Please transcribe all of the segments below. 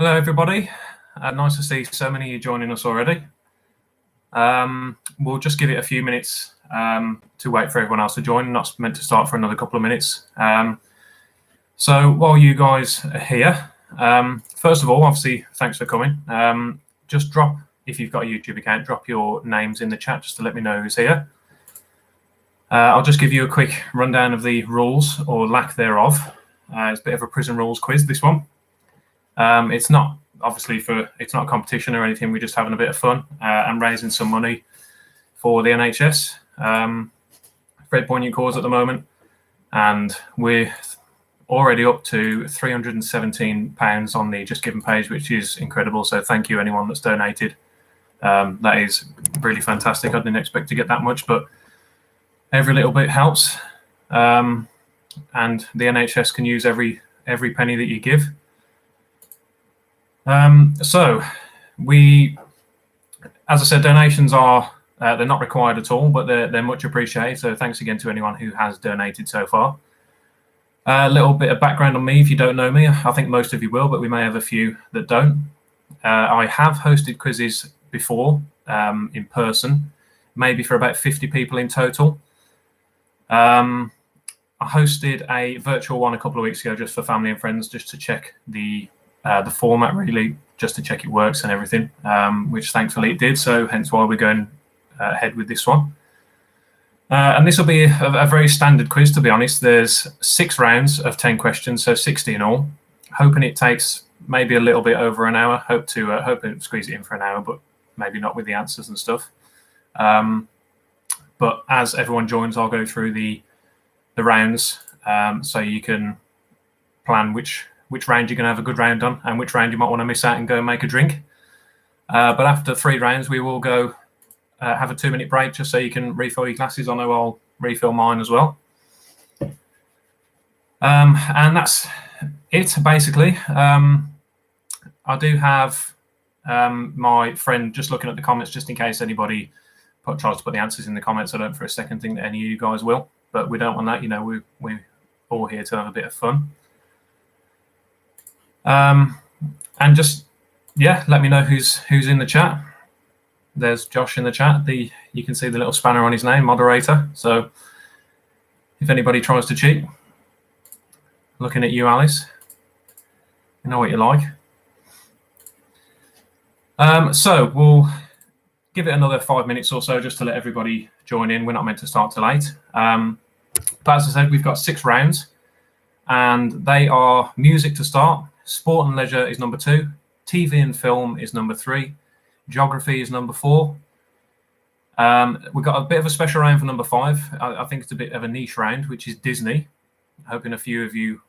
Hello, everybody. Nice to see so many of you joining us already. We'll just give it a few minutes to wait for everyone else to join. Not meant to start for another couple of minutes. So while you guys are here, first of all, obviously, thanks for coming. Just drop, if you've got a YouTube account, drop your names in the chat just to let me know who's here. I'll just give you a quick rundown of the rules, or lack thereof. It's a bit of a prison rules quiz, this one. It's not it's not a competition or anything. We're just having a bit of fun and raising some money for the NHS. Very poignant cause at the moment, and we're already up to £317 on the JustGiving page, which is incredible. So thank you anyone that's donated. That is really fantastic. I didn't expect to get that much, but every little bit helps. And the NHS can use every penny that you give. So as I said, donations are they're not required at all, but they're much appreciated. So thanks again to anyone who has donated so far. A little bit of background on me, if you don't know me. I think most of you will, but we may have a few that don't. I have hosted quizzes before in person, maybe for about 50 people in total. I hosted a virtual one a couple of weeks ago just for family and friends, just to check the format, really, just to check it works and everything, which thankfully it did. So hence why we're going ahead with this one. And this will be a very standard quiz, to be honest. There's 6 rounds of 10 questions, so 60 in all. Hoping it takes maybe a little bit over an hour. Hope to squeeze it in for an hour, but maybe not with the answers and stuff. But as everyone joins, I'll go through the rounds, so you can plan which round you're going to have a good round on and which round you might want to miss out and go and make a drink. But after 3 rounds, we will go have a 2-minute break just so you can refill your glasses. I know I'll refill mine as well. And that's it, basically. I do have my friend just looking at the comments, just in case anybody tries to put the answers in the comments. I don't for a second think that any of you guys will, but we don't want that. You know, we're all here to have a bit of fun. And just, yeah, let me know who's in the chat. There's Josh in the chat. You can see the little spanner on his name, moderator. So if anybody tries to cheat, looking at you, Alice, you know what you like. So we'll give it another 5 minutes or so just to let everybody join in. We're not meant to start till 8. But as I said, we've got 6 rounds, and they are music to start. Sport and leisure is number 2. TV and film is number 3. Geography is number 4. We've got a bit of a special round for number 5. I think it's a bit of a niche round, which is Disney. Hoping a few of you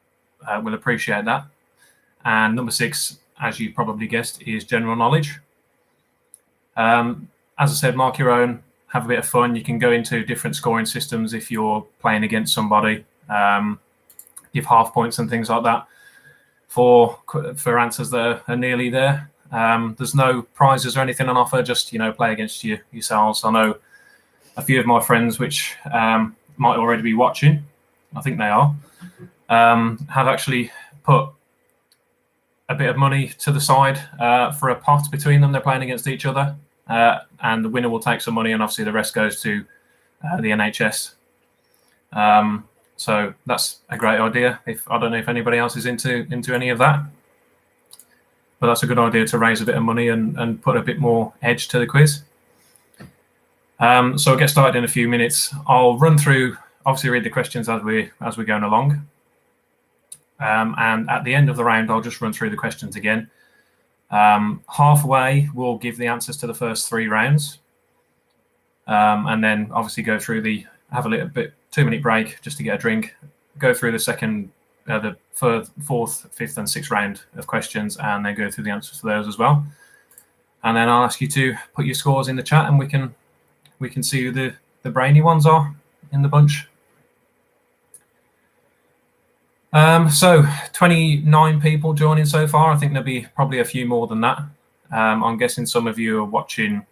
will appreciate that. And number 6, as you probably guessed, is general knowledge. As I said, mark your own, have a bit of fun. You can go into different scoring systems if you're playing against somebody. Give half points and things like that for answers that are nearly there. There's no prizes or anything on offer, just, you know, play against yourselves. I know a few of my friends, which might already be watching, I think they are, have actually put a bit of money to the side for a pot between them. They're playing against each other, and the winner will take some money, and obviously the rest goes to the NHS. So that's a great idea. I don't know if anybody else is into any of that, but that's a good idea to raise a bit of money and put a bit more edge to the quiz. So I'll get started in a few minutes. I'll run through, obviously read the questions as we're going along. And at the end of the round, I'll just run through the questions again. Halfway, we'll give the answers to the first 3 rounds. And then obviously go through have a little bit, 2-minute break just to get a drink, go through the second, the 4th, 5th and 6th round of questions, and then go through the answers to those as well. And then I'll ask you to put your scores in the chat, and we can see who the brainy ones are in the bunch. So 29 people joining so far. I think there'll be probably a few more than that. I'm guessing some of you are watching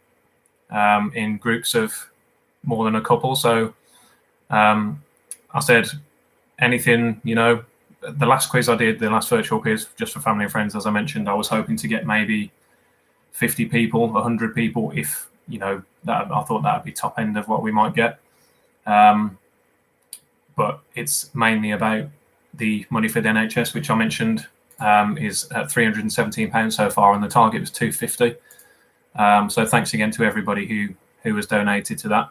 in groups of more than a couple. So I said anything, you know, the last quiz I did, the last virtual quiz, just for family and friends, as I mentioned, I was hoping to get maybe 50 people, 100 people, if, you know, that I thought that would be top end of what we might get. But it's mainly about the money for the NHS, which I mentioned is at £317 so far, and the target was £250. So thanks again to everybody who has donated to that.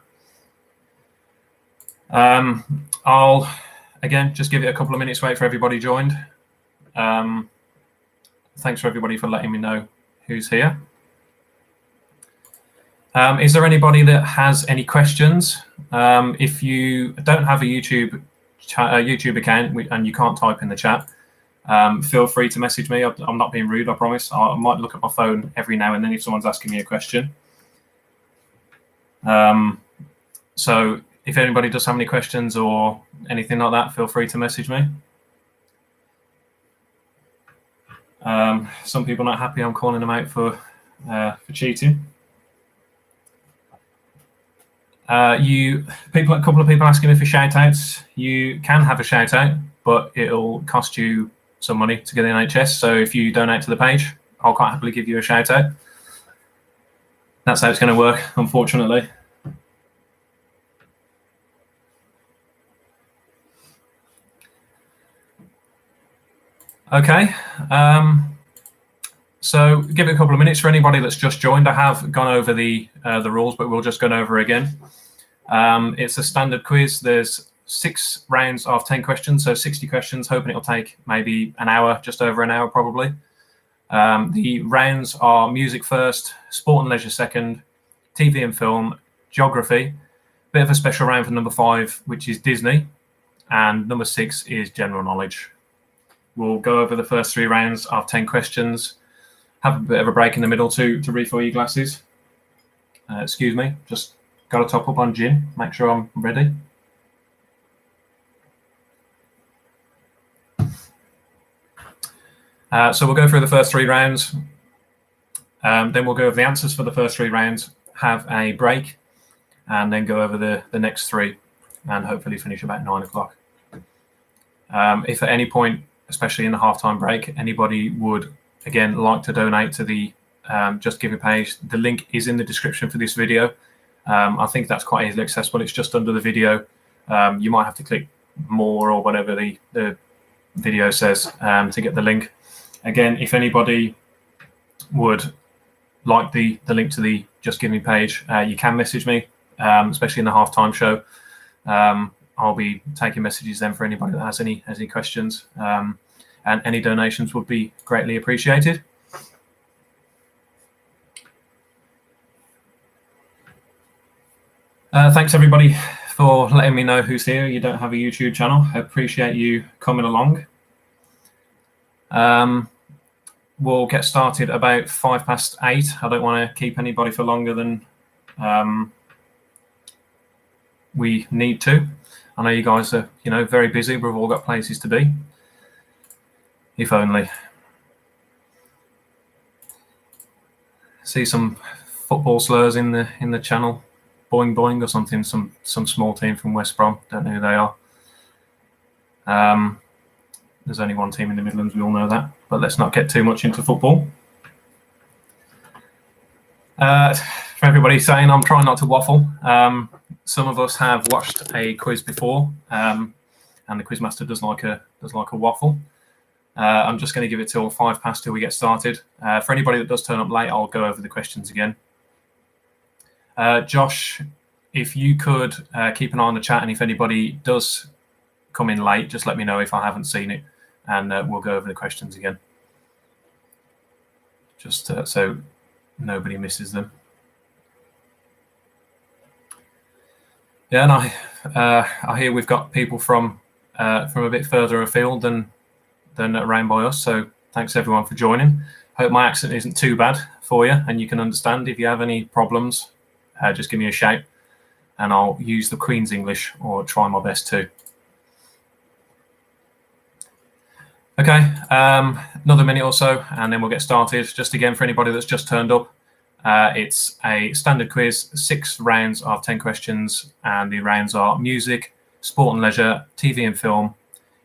I'll again just give it a couple of minutes, wait for everybody joined. Thanks for everybody for letting me know who's here. Is there anybody that has any questions? If you don't have a YouTube account and you can't type in the chat, feel free to message me. I'm not being rude, I promise. I might look at my phone every now and then if someone's asking me a question. So if anybody does have any questions or anything like that, feel free to message me. Some people not happy I'm calling them out for cheating. A couple of people asking me for shout outs. You can have a shout out, but it'll cost you some money to get the NHS. So if you donate to the page, I'll quite happily give you a shout out. That's how it's going to work, unfortunately. Okay, so give it a couple of minutes for anybody that's just joined. I have gone over the rules, but we'll just go over again. It's a standard quiz. There's 6 rounds of 10 questions, so 60 questions, hoping it'll take maybe an hour, just over an hour probably. The rounds are music first, sport and leisure second, TV and film, geography, bit of a special round for number 5, which is Disney, and number 6 is general knowledge. We'll go over the first 3 rounds of 10 questions, have a bit of a break in the middle to refill your glasses. Excuse me, just got to top up on gin, make sure I'm ready. So we'll go through the first 3 rounds, then we'll go over the answers for the first 3 rounds, have a break, and then go over the next 3, and hopefully finish about 9 o'clock. If at any point, especially in the halftime break, anybody would, again, like to donate to the JustGiving page, the link is in the description for this video. I think that's quite easily accessible. It's just under the video. You might have to click more or whatever the video says to get the link. Again, if anybody would like the link to the JustGiving page, you can message me, especially in the halftime show. I'll be taking messages then for anybody that has any questions, and any donations would be greatly appreciated. Thanks everybody for letting me know who's here. You don't have a YouTube channel. I appreciate you coming along. We'll get started about 8:05. I don't want to keep anybody for longer than we need to. I know you guys are, very busy. We've all got places to be. If only. See some football slurs in the channel. Boing Boing or something. Some small team from West Brom. Don't know who they are. There's only one team in the Midlands. We all know that. But let's not get too much into football. For everybody saying I'm trying not to waffle. Some of us have watched a quiz before, and the quizmaster does like a waffle. I'm just going to give it till 5 till we get started. For anybody that does turn up late, I'll go over the questions again. Josh, if you could keep an eye on the chat, and if anybody does come in late, just let me know if I haven't seen it, and we'll go over the questions again, just so nobody misses them. Yeah, and I hear we've got people from a bit further afield than around by us. So thanks everyone for joining. Hope my accent isn't too bad for you, and you can understand. If you have any problems, just give me a shout, and I'll use the Queen's English or try my best to. Okay, another minute or so, and then we'll get started. Just again, for anybody that's just turned up, it's a standard quiz, 6 rounds of 10 questions, and the rounds are music, sport and leisure, TV and film,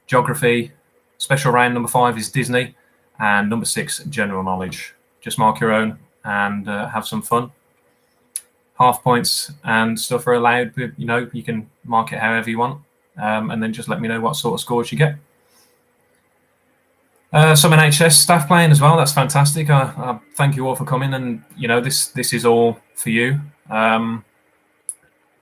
geography, Special round number 5 is Disney, and number 6, general knowledge. Just mark your own and have some fun. Half points and stuff are allowed. You can mark it however you want, and then just let me know what sort of scores you get. Some NHS staff playing as well. That's fantastic. I thank you all for coming, and this is all for you.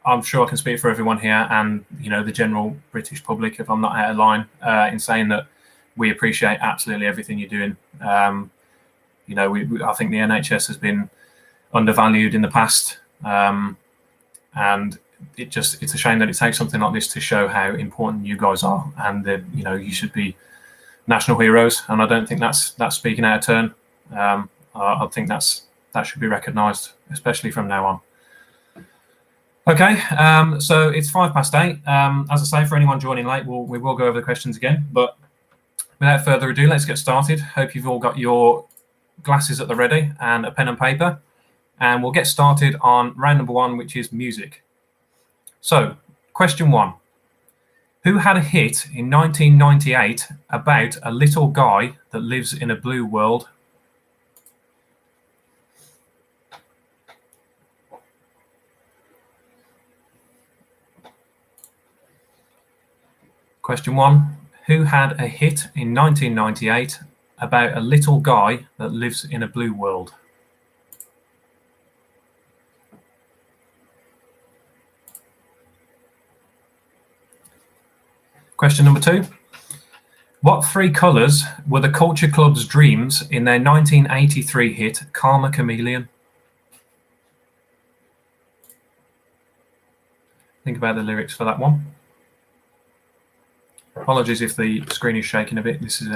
I'm sure I can speak for everyone here, and the general British public, if I'm not out of line, in saying that we appreciate absolutely everything you're doing. I think the NHS has been undervalued in the past, and it's a shame that it takes something like this to show how important you guys are, and that you should be national heroes. And I don't think that's speaking out of turn. I think that should be recognised, especially from now on. Okay, so it's 8:05. As I say, for anyone joining late, we will go over the questions again. But without further ado, let's get started. Hope you've all got your glasses at the ready and a pen and paper. And we'll get started on round number 1, which is music. So, question 1. Who had a hit in 1998 about a little guy that lives in a blue world? Question 1. Who had a hit in 1998 about a little guy that lives in a blue world? Question number 2. What 3 colours were the Culture Club's dreams in their 1983 hit Karma Chameleon? Think about the lyrics for that one. Apologies if the screen is shaking a bit. This is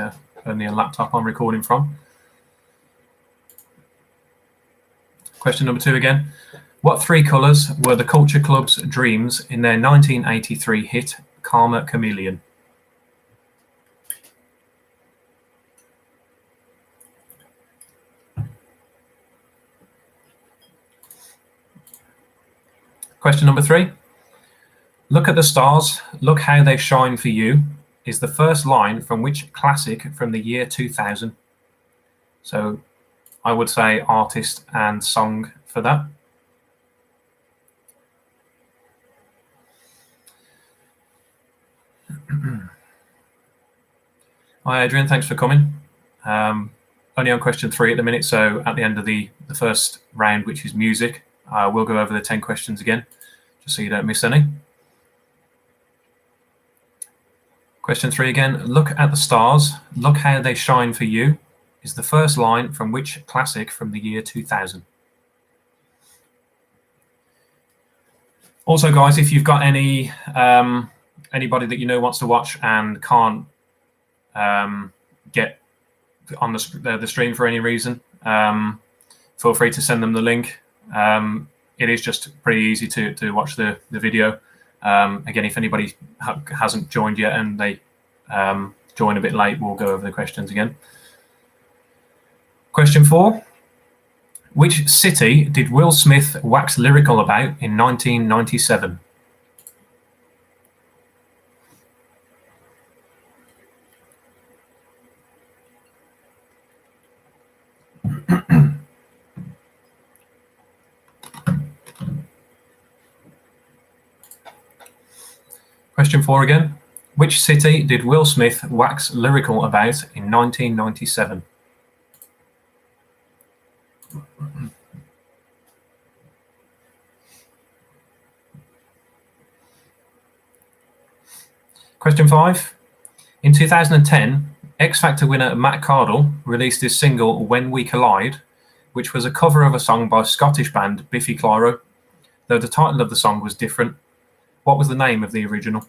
only a laptop I'm recording from. Question number 2 again. What 3 colours were the Culture Club's dreams in their 1983 hit Karma Chameleon? Question number 3. Look at the stars, look how they shine for you, is the first line from which classic from the year 2000? So I would say artist and song for that. Hi Adrian, thanks for coming. Only on question 3 at the minute, so at the end of the first round, which is music, we'll go over the 10 questions again, just so you don't miss any. Question 3 again. Look at the stars, look how they shine for you, is the first line from which classic from the year 2000? Also, guys, if you've got anybody that wants to watch and can't get on the stream for any reason, feel free to send them the link. It is just pretty easy to watch the video. Again, if anybody hasn't joined yet and they join a bit late, we'll go over the questions again. Question 4. Which city did Will Smith wax lyrical about in 1997? Question 4 again. Which city did Will Smith wax lyrical about in 1997? Question 5. In 2010, X Factor winner Matt Cardle released his single When We Collide, which was a cover of a song by Scottish band Biffy Clyro, though the title of the song was different. What was the name of the original?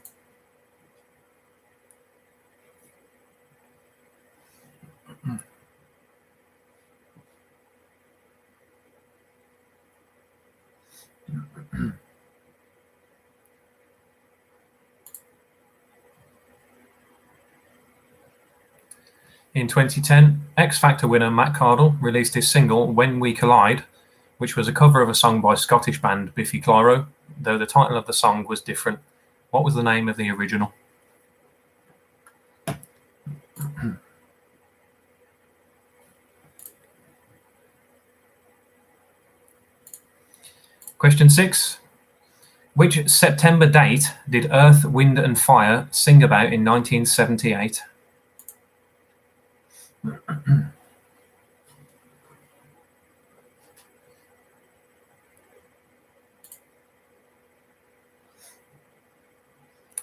In 2010, X Factor winner Matt Cardle released his single When We Collide, which was a cover of a song by Scottish band Biffy Clyro, though the title of the song was different. What was the name of the original? Question 6. Which September date did Earth, Wind and Fire sing about in 1978?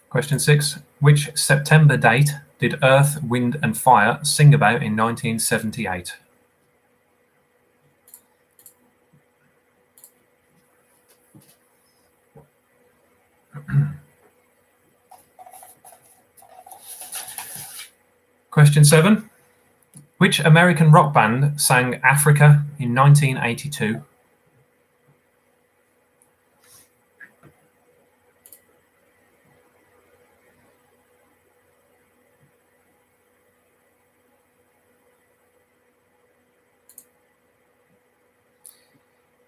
Question 6. Which September date did Earth, Wind and Fire sing about in 1978? Question 7. Which American rock band sang Africa in 1982?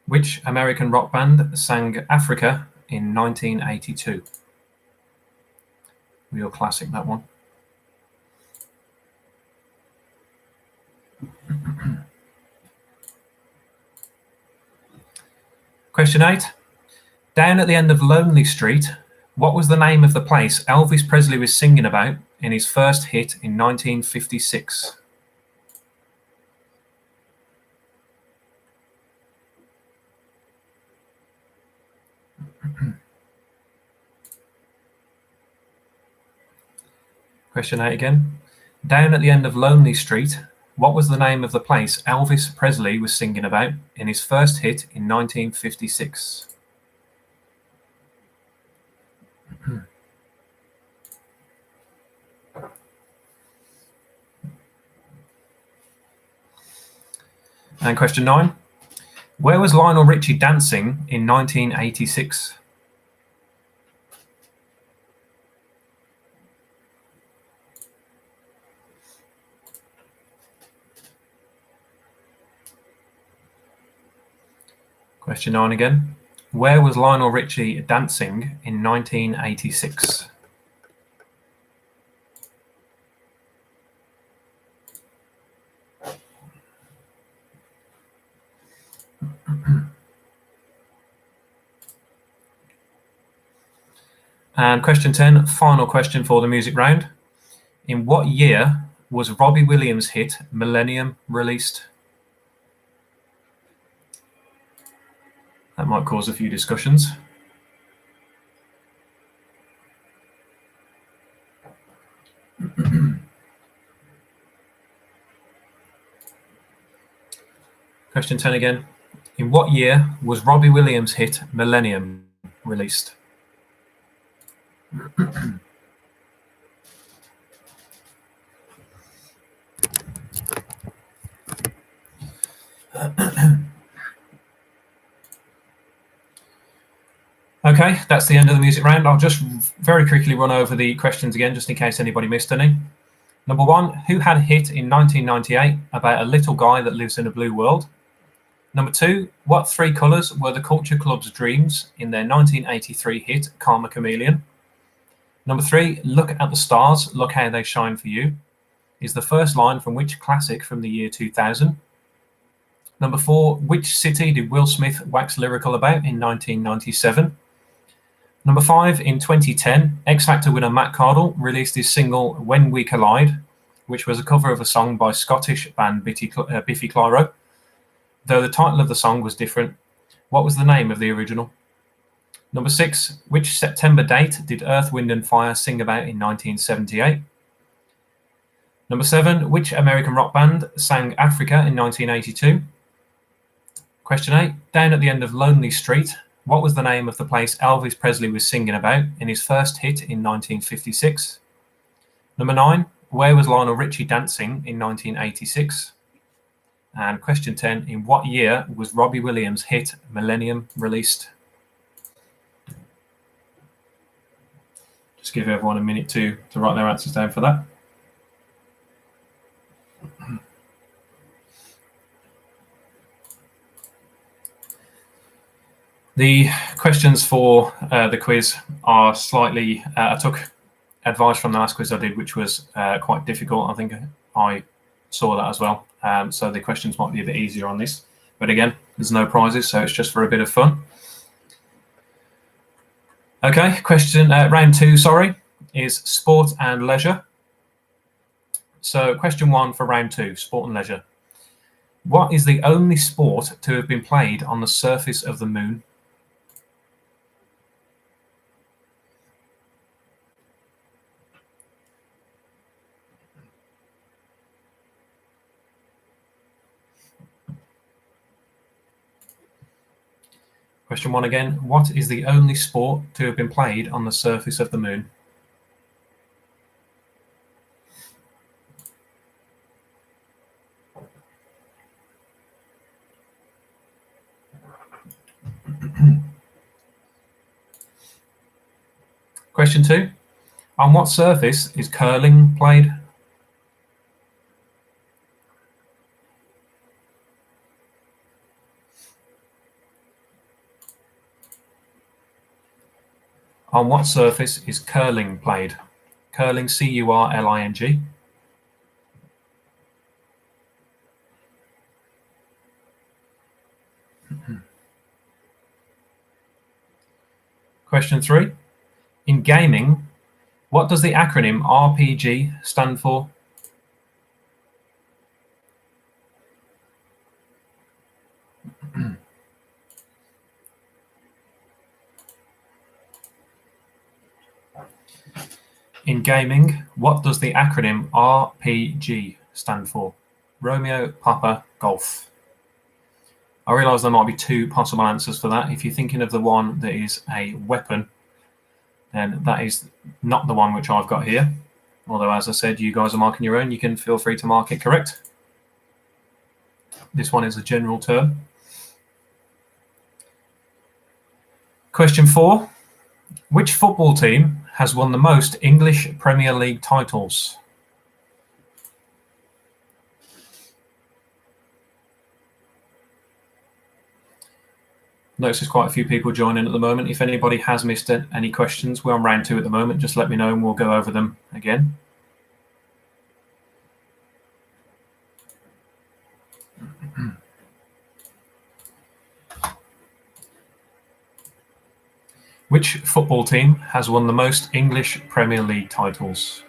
Which American rock band sang Africa in 1982? Real classic, that one. Question 8. Down at the end of Lonely Street, what was the name of the place Elvis Presley was singing about in his first hit in 1956? Question 8 again. Down at the end of Lonely Street, what was the name of the place Elvis Presley was singing about in his first hit in 1956? And question 9. Where was Lionel Richie dancing in 1986? Question 9 again. Where was Lionel Richie dancing in 1986? And question 10, final question for the music round. In what year was Robbie Williams' hit Millennium released? That might cause a few discussions. Question 10 again. In what year was Robbie Williams' hit Millennium released? Okay, that's the end of the music round. I'll just very quickly run over the questions again, just in case anybody missed any. Number 1, who had a hit in 1998 about a little guy that lives in a blue world? Number 2, what 3 colours were the Culture Club's dreams in their 1983 hit Karma Chameleon? Number 3, look at the stars, look how they shine for you, is the first line from which classic from the year 2000? Number 4, which city did Will Smith wax lyrical about in 1997? Number 5, in 2010, X Factor winner Matt Cardle released his single When We Collide, which was a cover of a song by Scottish band Biffy Clyro. Though the title of the song was different, what was the name of the original? Number 6, which September date did Earth, Wind and Fire sing about in 1978? Number 7, which American rock band sang Africa in 1982? Question 8, down at the end of Lonely Street, what was the name of the place Elvis Presley was singing about in his first hit in 1956? Number 9, where was Lionel Richie dancing in 1986? And question 10, in what year was Robbie Williams' hit Millennium released? Just give everyone a minute to write their answers down for that. The questions for the quiz are slightly, I took advice from the last quiz I did, which was quite difficult. I think I saw that as well. So the questions might be a bit easier on this. But again, there's no prizes, so it's just for a bit of fun. Okay, question round 2, sorry, is sport and leisure. So question 1 for round 2, sport and leisure. What is the only sport to have been played on the surface of the moon? Question 1 again. What is the only sport to have been played on the surface of the moon? Question 2. On what surface is curling played? On what surface is curling played? Curling, C-U-R-L-I-N-G. Question 3. In gaming, what does the acronym RPG stand for? In gaming, what does the acronym RPG stand for? Romeo, Papa, Golf. I realise there might be 2 possible answers for that. If you're thinking of the one that is a weapon, then that is not the one which I've got here. Although, as I said, you guys are marking your own. You can feel free to mark it correct. This one is a general term. Question 4. Which football team has won the most English Premier League titles? Notice there's quite a few people joining at the moment. If anybody has missed any questions, we're on round 2 at the moment. Just let me know and we'll go over them again. Which football team has won the most English Premier League titles?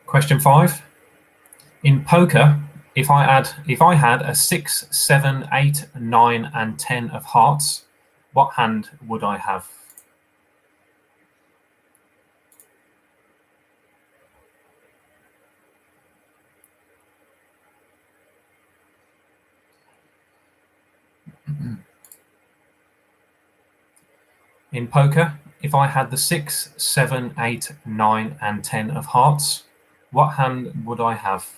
Question 5. In poker, if I had a 6, 7, 8, 9, and 10 of hearts, what hand would I have? In poker, if I had the 6, 7, 8, 9, and 10 of hearts, what hand would I have?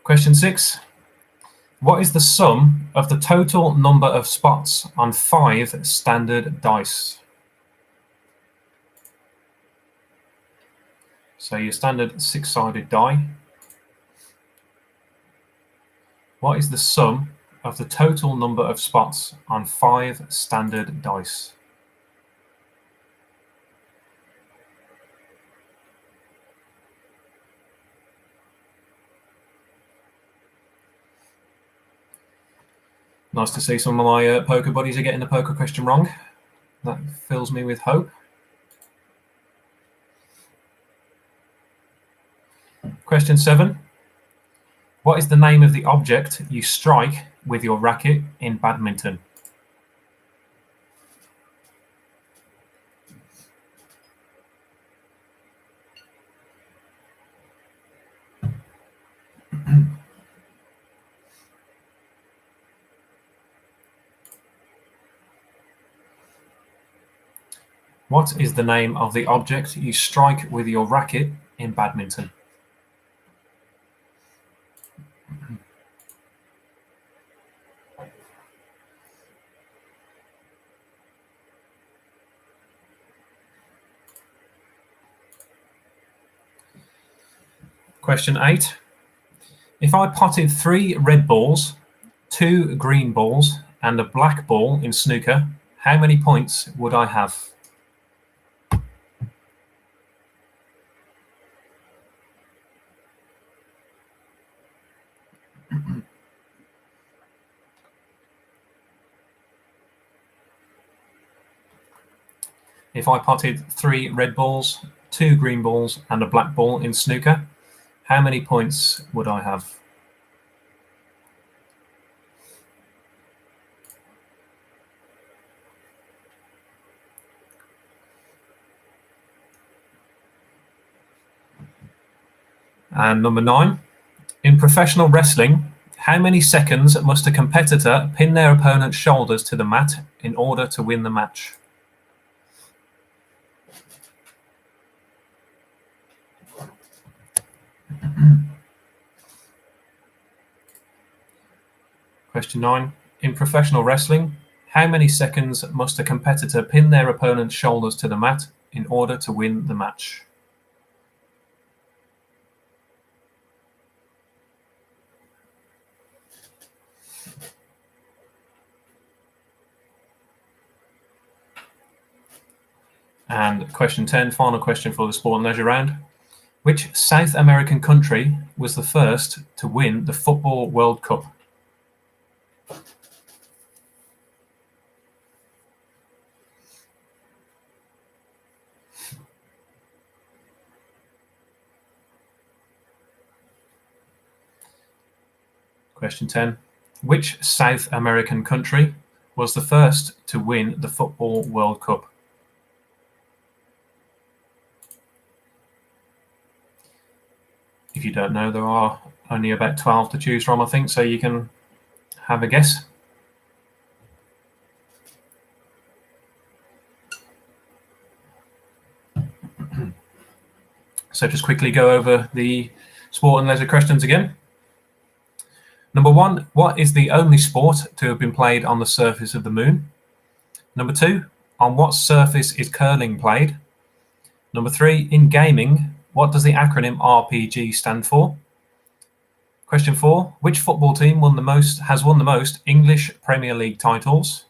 Question 6. What is the sum of the total number of spots on 5 standard dice? So your standard 6-sided die. What is the sum of the total number of spots on 5 standard dice? Nice to see some of my poker buddies are getting the poker question wrong. That fills me with hope. Question 7. What is the name of the object you strike with your racket in badminton? What is the name of the object you strike with your racket in badminton? Question 8. If I potted 3 red balls 2 green balls and a black ball in snooker, how many points would I have? If I potted 3 red balls, 2 green balls and a black ball in snooker, how many points would I have? And number 9, in professional wrestling, how many seconds must a competitor pin their opponent's shoulders to the mat in order to win the match? Question 9. In professional wrestling, how many seconds must a competitor pin their opponent's shoulders to the mat in order to win the match? And question 10, final question for the sport and leisure round. Which South American country was the first to win the Football World Cup? Question 10. Which South American country was the first to win the Football World Cup? If you don't know, there are only about 12 to choose from, I think, so you can have a guess. So just quickly go over the sport and leisure questions again. Number 1, what is the only sport to have been played on the surface of the moon? Number 2, on what surface is curling played? Number 3, in gaming, what does the acronym RPG stand for? Question 4, which football team has won the most English Premier League titles?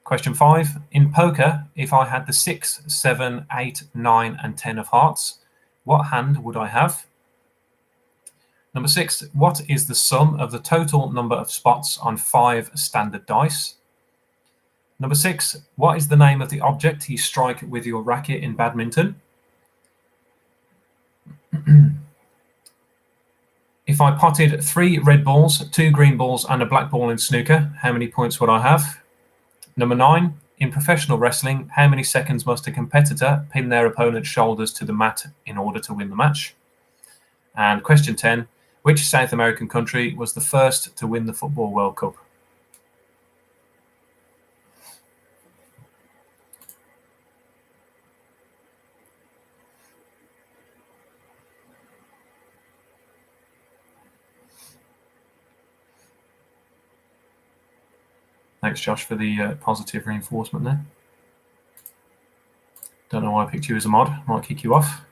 Question 5, in poker, if I had the 6, 7, 8, 9 and 10 of hearts, what hand would I have? Number 6, what is the sum of the total number of spots on 5 standard dice? Number 6, what is the name of the object you strike with your racket in badminton? If I potted 3 red balls, 2 green balls and a black ball in snooker, how many points would I have? Number 9, in professional wrestling, how many seconds must a competitor pin their opponent's shoulders to the mat in order to win the match? And question 10, which South American country was the first to win the Football World Cup? Thanks, Josh, for the positive reinforcement there. Don't know why I picked you as a mod. Might kick you off.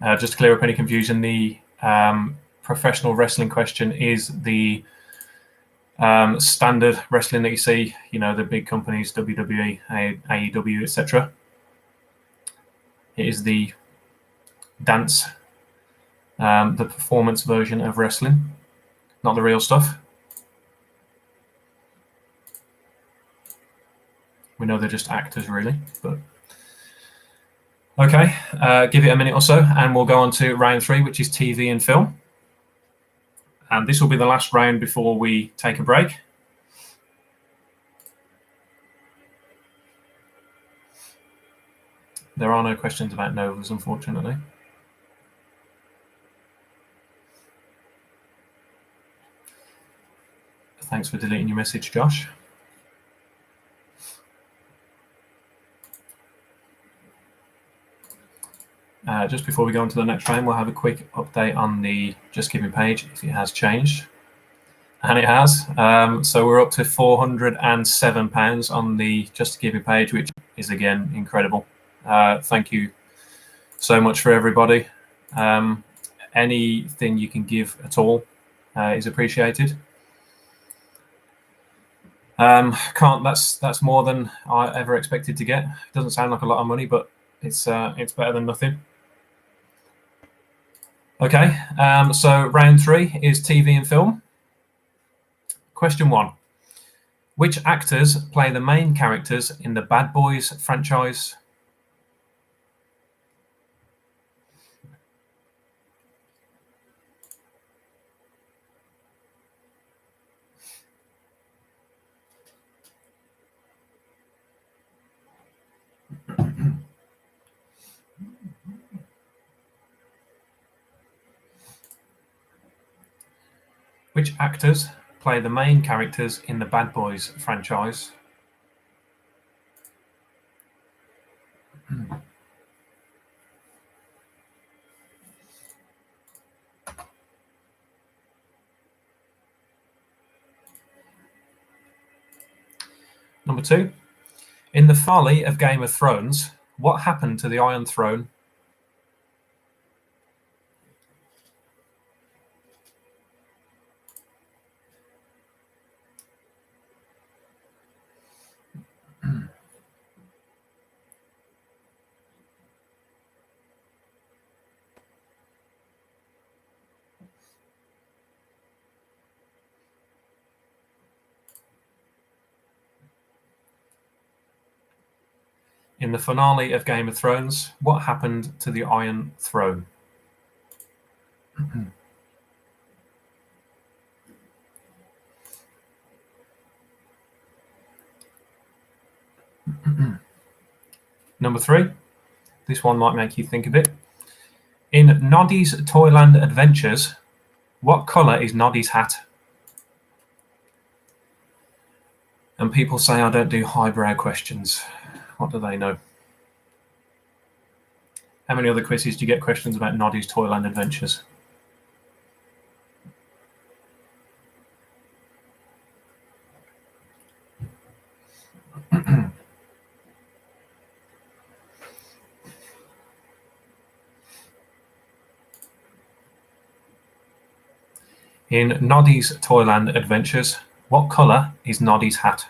Just to clear up any confusion, the professional wrestling question is the standard wrestling that you see, you know, the big companies, WWE, AEW, etc. It is the dance, the performance version of wrestling, not the real stuff. We know they're just actors, really, but okay, give it a minute or so and we'll go on to round 3, which is TV and film. And this will be the last round before we take a break. There are no questions about novas, unfortunately. Thanks for deleting your message, Josh. Just before we go on to the next round, we'll have a quick update on the JustGiving page if it has changed. And it has. So we're up to £407 on the JustGiving page, which is, again, incredible. Thank you so much for everybody. anything you can give at all is appreciated. That's more than I ever expected to get. It doesn't sound like a lot of money, but it's better than nothing. Okay, so round 3 is TV and film. Question 1. Which actors play the main characters in the Bad Boys franchise? Which actors play the main characters in the Bad Boys franchise? Number 2. In the finale of Game of Thrones, what happened to the Iron Throne? In the finale of Game of Thrones, what happened to the Iron Throne? Number 3. This one might make you think a bit. In Noddy's Toyland Adventures, what colour is Noddy's hat? And people say I don't do highbrow questions. What do they know? How many other quizzes do you get questions about Noddy's Toyland Adventures? In Noddy's Toyland Adventures, what colour is Noddy's hat?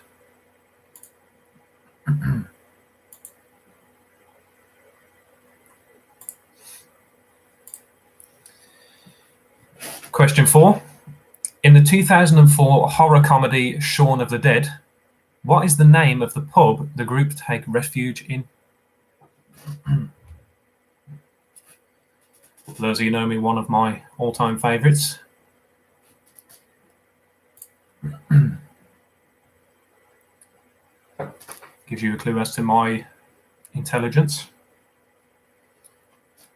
Question 4. In the 2004 horror comedy Shaun of the Dead, what is the name of the pub the group take refuge in? For those of you who know me, one of my all-time favourites. Gives you a clue as to my intelligence.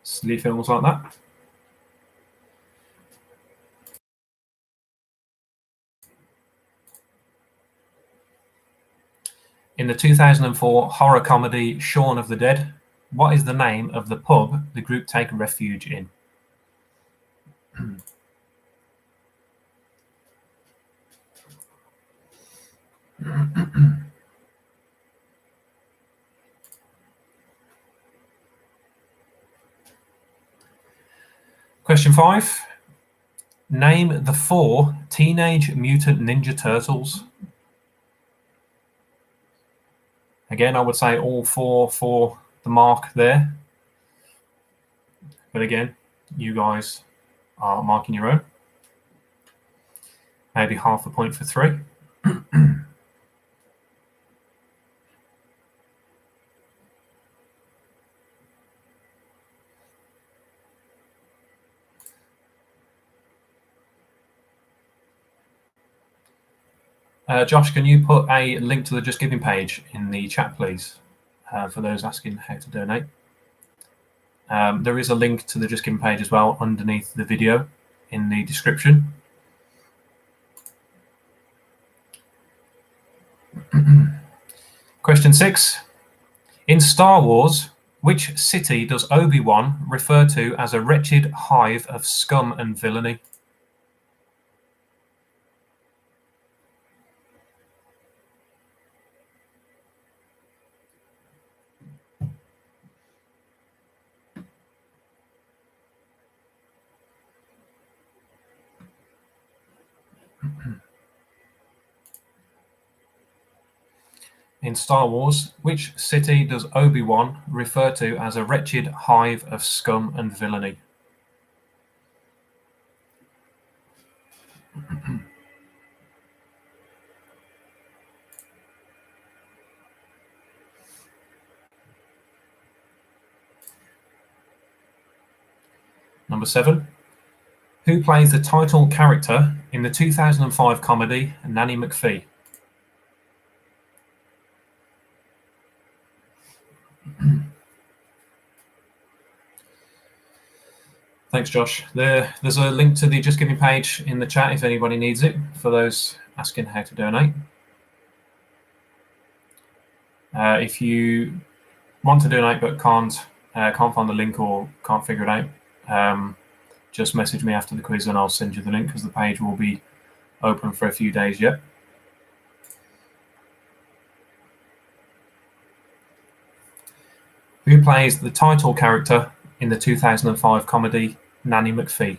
Silly films like that. In the 2004 horror comedy Shaun of the Dead, what is the name of the pub the group take refuge in? Question 5. Name the 4 Teenage Mutant Ninja Turtles. Again, I would say all 4 for the mark there. But again, you guys are marking your own. Maybe half a point for 3. Josh, can you put a link to the JustGiving page in the chat, please, for those asking how to donate? There is a link to the JustGiving page as well underneath the video in the description. Question 6. In Star Wars, which city does Obi-Wan refer to as a wretched hive of scum and villainy? In Star Wars, which city does Obi-Wan refer to as a wretched hive of scum and villainy? Number 7. Who plays the title character in the 2005 comedy Nanny McPhee? Thanks, Josh. There's a link to the JustGiving page in the chat if anybody needs it, for those asking how to donate. If you want to donate but can't find the link or can't figure it out, just message me after the quiz and I'll send you the link, because the page will be open for a few days yet. Who plays the title character in the 2005 comedy Nanny McPhee?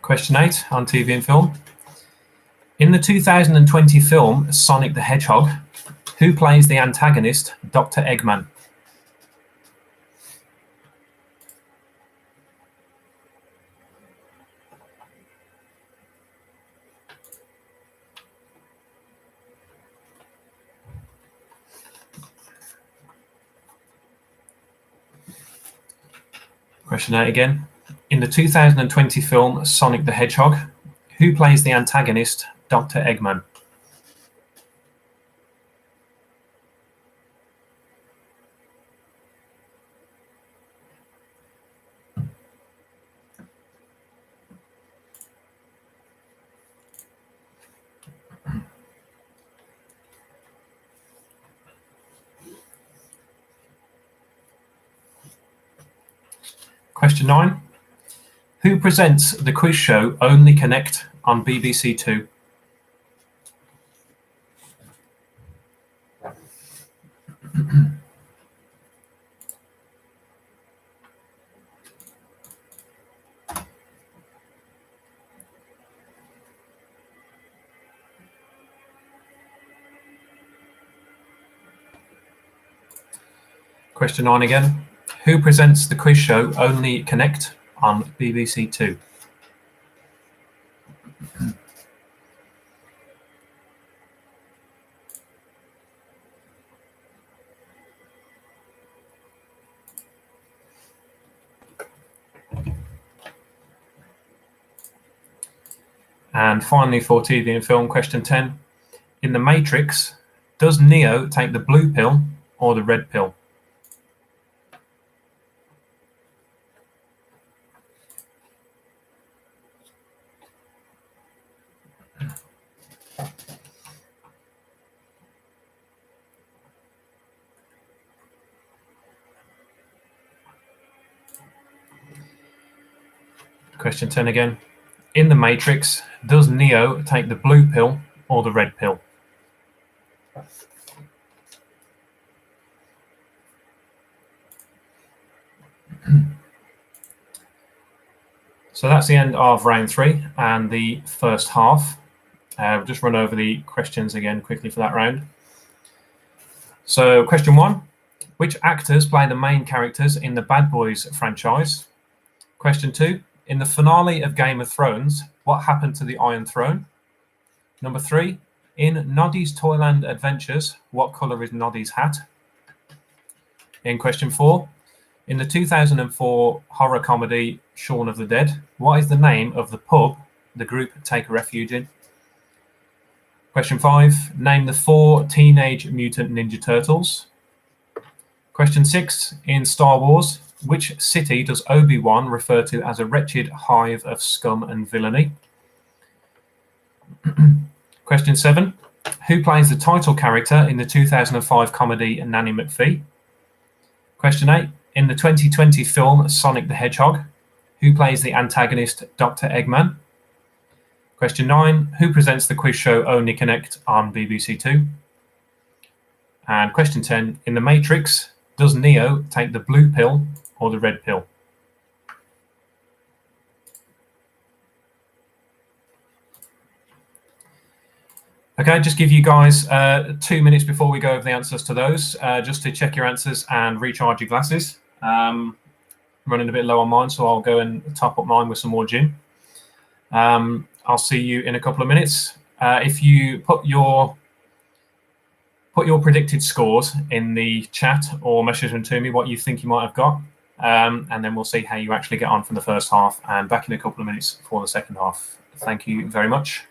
Question 8 on TV and film. In the 2020 film Sonic the Hedgehog, who plays the antagonist, Dr. Eggman? Question 8 again. In the 2020 film Sonic the Hedgehog, who plays the antagonist, Dr. Eggman? Question 9. Who presents the quiz show Only Connect on BBC Two? Question 9 again. Who presents the quiz show Only Connect on BBC Two? And finally, for TV and film, question 10. In The Matrix, does Neo take the blue pill or the red pill? Question 10 again. In The Matrix, does Neo take the blue pill or the red pill? So that's the end of round 3 and the first half. We'll just run over the questions again quickly for that round. So question 1, which actors play the main characters in the Bad Boys franchise? Question 2, in the finale of Game of Thrones, what happened to the Iron Throne? Number 3, in Noddy's Toyland Adventures, what colour is Noddy's hat? In question 4, in the 2004 horror comedy Shaun of the Dead, what is the name of the pub the group take refuge in? Question 5, name the 4 Teenage Mutant Ninja Turtles. Question 6, in Star Wars, which city does Obi-Wan refer to as a wretched hive of scum and villainy? Question 7, who plays the title character in the 2005 comedy Nanny McPhee? Question 8, in the 2020 film Sonic the Hedgehog, who plays the antagonist Dr. Eggman? Question 9, who presents the quiz show Only Connect on BBC Two? And question 10, in the Matrix, does Neo take the blue pill or the red pill? Okay, just give you guys 2 minutes before we go over the answers to those, just to check your answers and recharge your glasses. Running a bit low on mine, so I'll go and top up mine with some more gin. I'll see you in a couple of minutes. If you put your predicted scores in the chat or message them to me what you think you might have got, and then we'll see how you actually get on from the first half, and back in a couple of minutes for the second half. Thank you very much.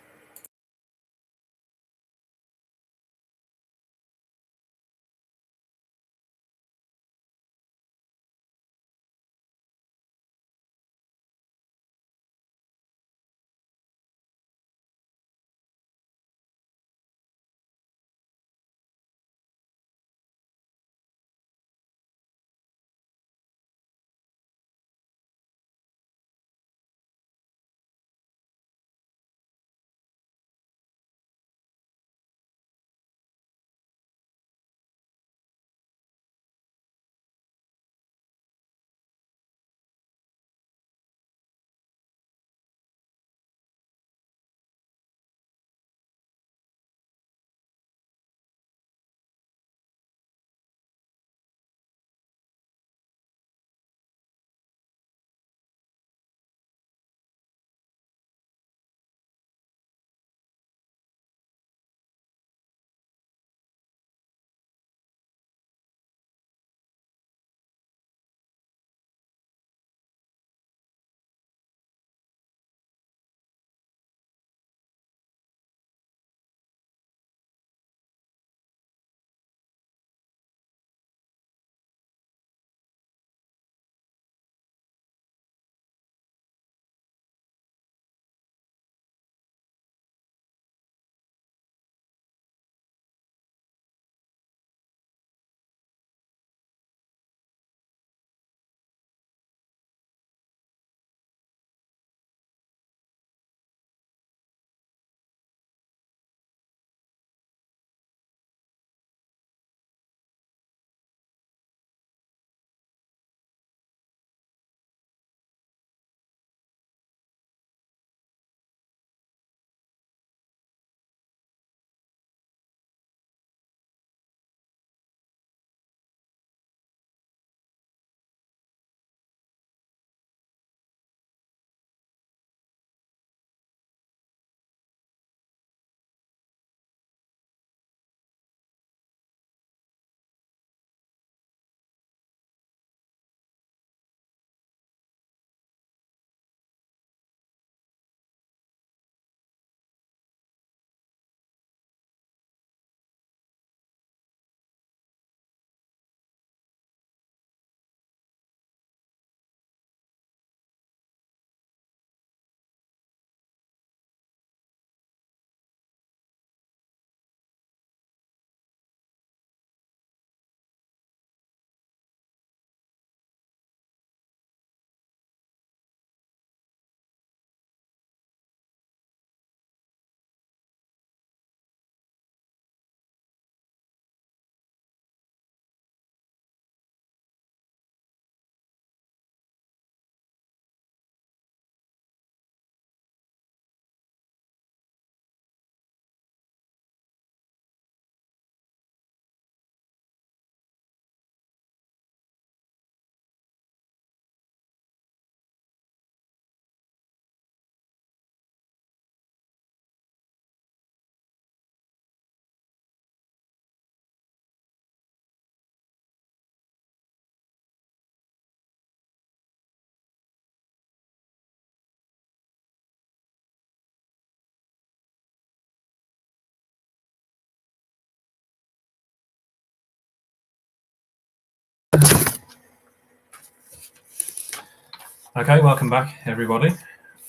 Okay, welcome back, everybody.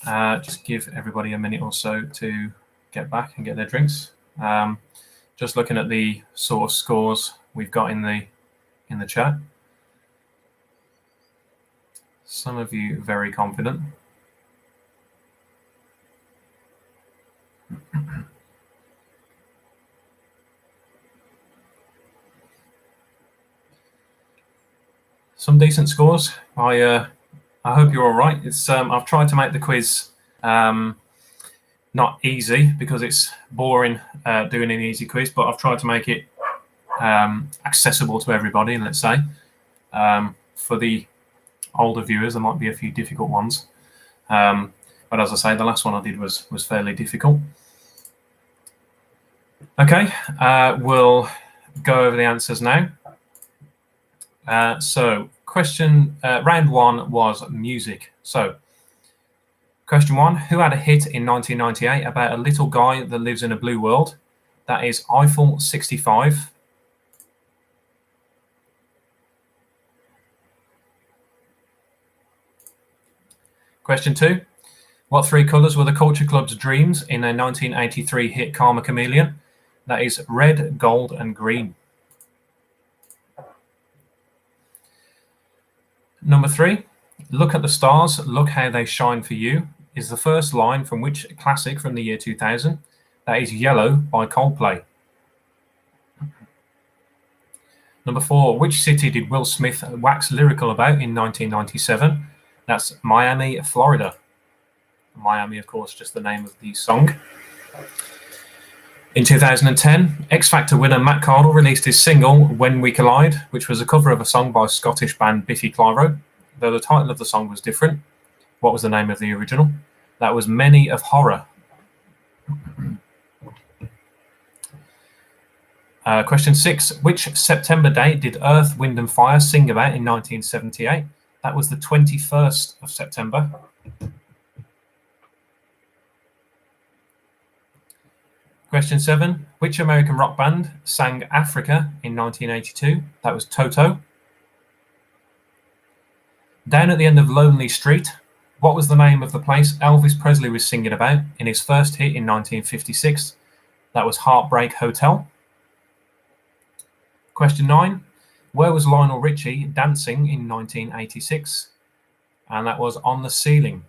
Just give everybody a minute or so to get back and get their drinks. Just looking at the sort of scores we've got in the chat. Some of you very confident. some decent scores. I hope you're all right. It's I've tried to make the quiz not easy because it's boring doing an easy quiz, but I've tried to make it accessible to everybody. Let's say for the older viewers, there might be a few difficult ones. But as I say, the last one I did was fairly difficult. Okay, we'll go over the answers now. So round one was music. So question one, who had a hit in 1998 about a little guy that lives in a blue world? That is Eiffel 65. Question two, what three colours were the Culture Club's dreams in their 1983 hit Karma Chameleon? That is red, gold, and green. Number three, look at the stars, look how they shine for you, is the first line from which classic from the year 2000? That is Yellow by Coldplay. Number four, which city did Will Smith wax lyrical about in 1997? That's Miami, Florida. Miami, of course, just the name of the song. In 2010, X Factor winner Matt Cardle released his single When We Collide, which was a cover of a song by Scottish band Biffy Clyro, though the title of the song was different. What was the name of the original? That was Many of Horror. Question six, which September day did Earth, Wind and Fire sing about in 1978? That was the 21st of September. Question seven, which American rock band sang Africa in 1982? That was Toto. Down at the end of Lonely Street, what was the name of the place Elvis Presley was singing about in his first hit in 1956? That was Heartbreak Hotel. Question nine, where was Lionel Richie dancing in 1986? And that was on the ceiling.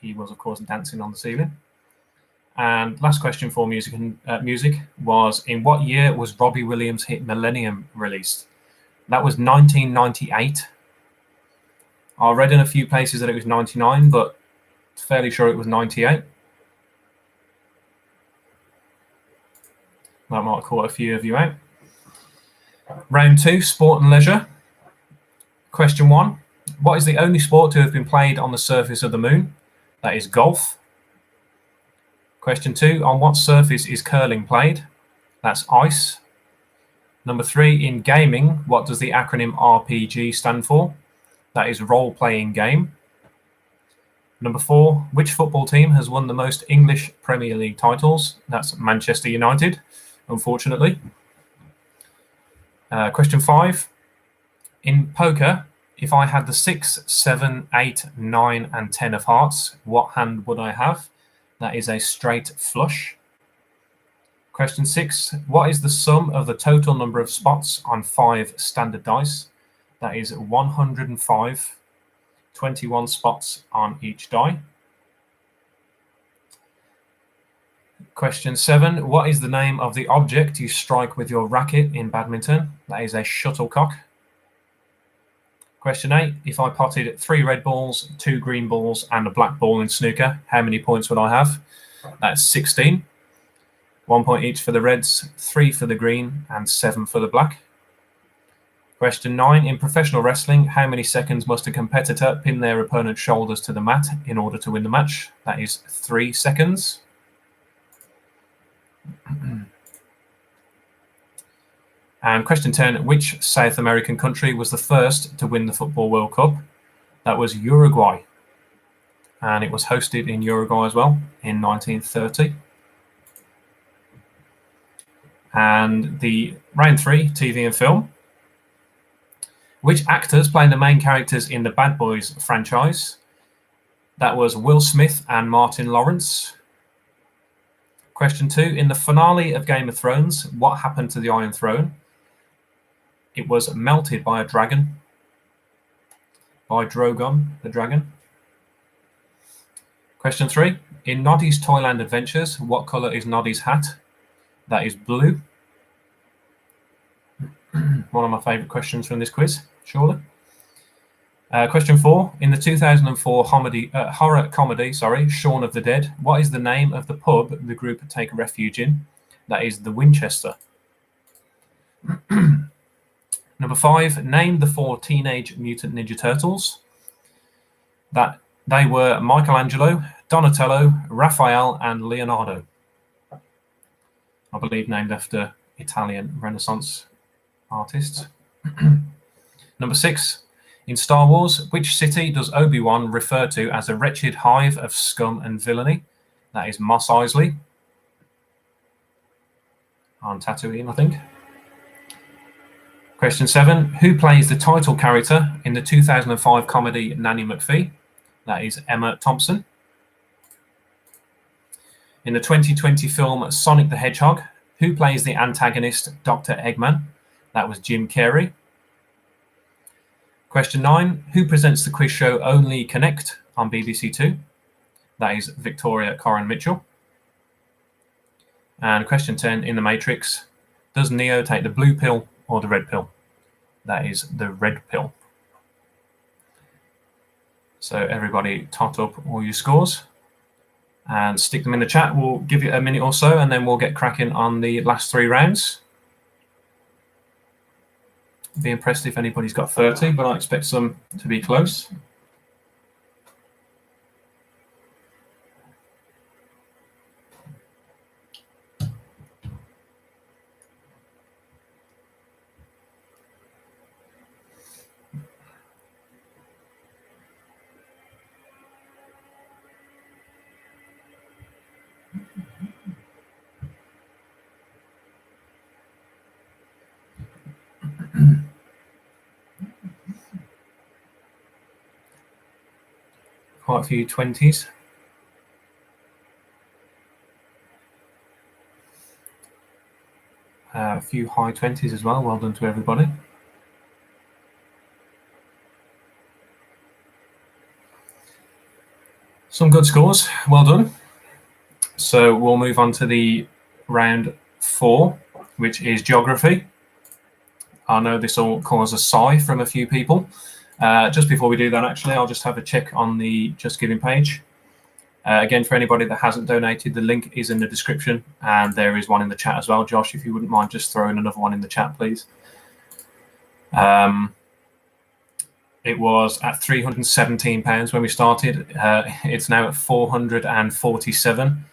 He was, of course, dancing on the ceiling. And last question for music was, in what year was Robbie Williams' hit Millennium released? That was 1998. I read in a few places that it was 99, but fairly sure it was 98. That might have caught a few of you out. Round two, sport and leisure. Question one, what is the only sport to have been played on the surface of the moon? That is golf. Question two, on what surface is curling played? That's ice. Number three, in gaming, what does the acronym RPG stand for? That is role-playing game. Number four, which football team has won the most English Premier League titles? That's Manchester United, unfortunately. Question five, in poker, if I had the 6, 7, 8, 9, and 10 of hearts, what hand would I have? That is a straight flush. Question six, what is the sum of the total number of spots on 5 standard dice? That is 105, 21 spots on each die. Question seven, what is the name of the object you strike with your racket in badminton? That is a shuttlecock. Question eight, if I potted 3 red balls, 2 green balls, and a black ball in snooker, how many points would I have? That's 16. 1 point each for the reds, 3 for the green, and 7 for the black. Question 9, in professional wrestling, how many seconds must a competitor pin their opponent's shoulders to the mat in order to win the match? That is 3 seconds. And question 10, which South American country was the first to win the Football World Cup? That was Uruguay. And it was hosted in Uruguay as well in 1930. And the round 3, TV and film. Which actors play the main characters in the Bad Boys franchise? That was Will Smith and Martin Lawrence. Question 2, in the finale of Game of Thrones, what happened to the Iron Throne? It was melted by a dragon, by Drogon, the dragon. Question 3, in Noddy's Toyland Adventures, what colour is Noddy's hat? That is blue. One of my favourite questions from this quiz. surely. Question 4. In the 2004 horror comedy, Shaun of the Dead, what is the name of the pub the group take refuge in? That is the Winchester. Number 5. Name the 4 Teenage Mutant Ninja Turtles. That they were Michelangelo, Donatello, Raphael, and Leonardo. I believe named after Italian Renaissance artists. Number 6. In Star Wars, which city does Obi-Wan refer to as a wretched hive of scum and villainy? That is Mos Eisley. On Tatooine, I think. Question 7. Who plays the title character in the 2005 comedy Nanny McPhee? That is Emma Thompson. In the 2020 film Sonic the Hedgehog, who plays the antagonist Dr. Eggman? That was Jim Carrey. Question 9. Who presents the quiz show Only Connect on BBC Two? That is Victoria Coren Mitchell. And question 10. In The Matrix, does Neo take the blue pill or the red pill? That is the red pill. So everybody tot up all your scores and stick them in the chat. We'll give you a minute or so and then we'll get cracking on the last 3 rounds. Be impressed if anybody's got 30, but I expect some to be close. Quite a few 20s. A few high 20s as well. Well done to everybody. Some good scores. Well done. So we'll move on to the round 4, which is geography. I know this will cause a sigh from a few people. Just before we do that, actually, I'll just have a check on the JustGiving page. Again, for anybody that hasn't donated, the link is in the description, and there is one in the chat as well. Josh, if you wouldn't mind just throwing another one in the chat, please. It was at £317 when we started. It's now at 447,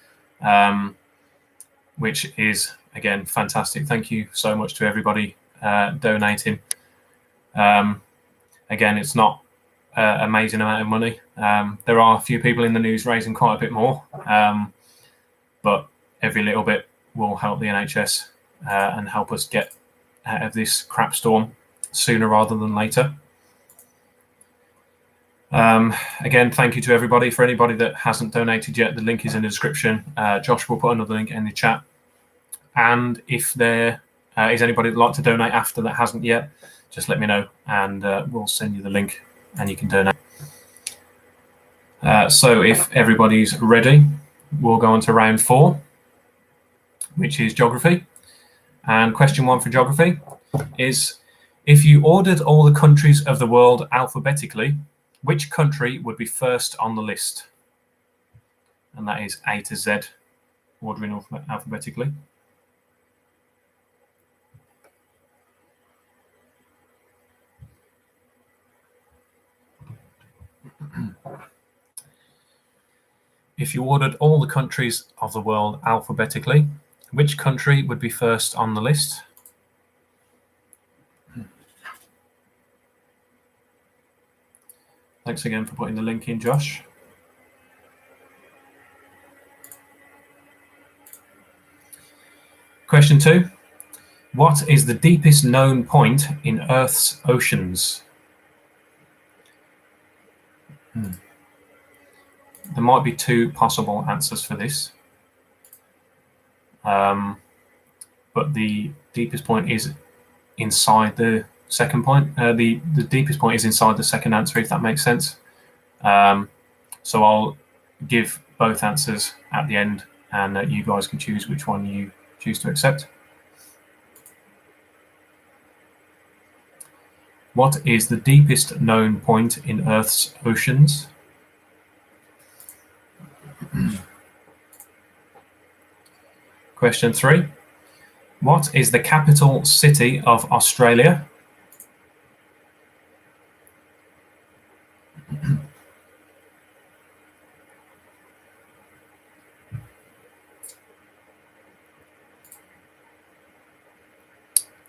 which is, again, fantastic. Thank you so much to everybody donating. Again, it's not an amazing amount of money. There are a few people in the news raising quite a bit more, but every little bit will help the NHS and help us get out of this crap storm sooner rather than later. Again, thank you to everybody. For anybody that hasn't donated yet, the link is in the description. Josh will put another link in the chat. And if there is anybody that'd like to donate after that hasn't yet, just let me know and we'll send you the link and you can donate. So if everybody's ready, we'll go on to round 4, which is geography. And question 1 for geography is, if you ordered all the countries of the world alphabetically, which country would be first on the list? And that is A to Z, ordering alphabetically. If you ordered all the countries of the world alphabetically, which country would be first on the list? Thanks again for putting the link in, Josh. Question 2. What is the deepest known point in Earth's oceans? There might be 2 possible answers for this. But the deepest point is inside the second point. The deepest point is inside the second answer, if that makes sense. So I'll give both answers at the end, and you guys can choose which one you choose to accept. What is the deepest known point in Earth's oceans? Question 3. What is the capital city of Australia?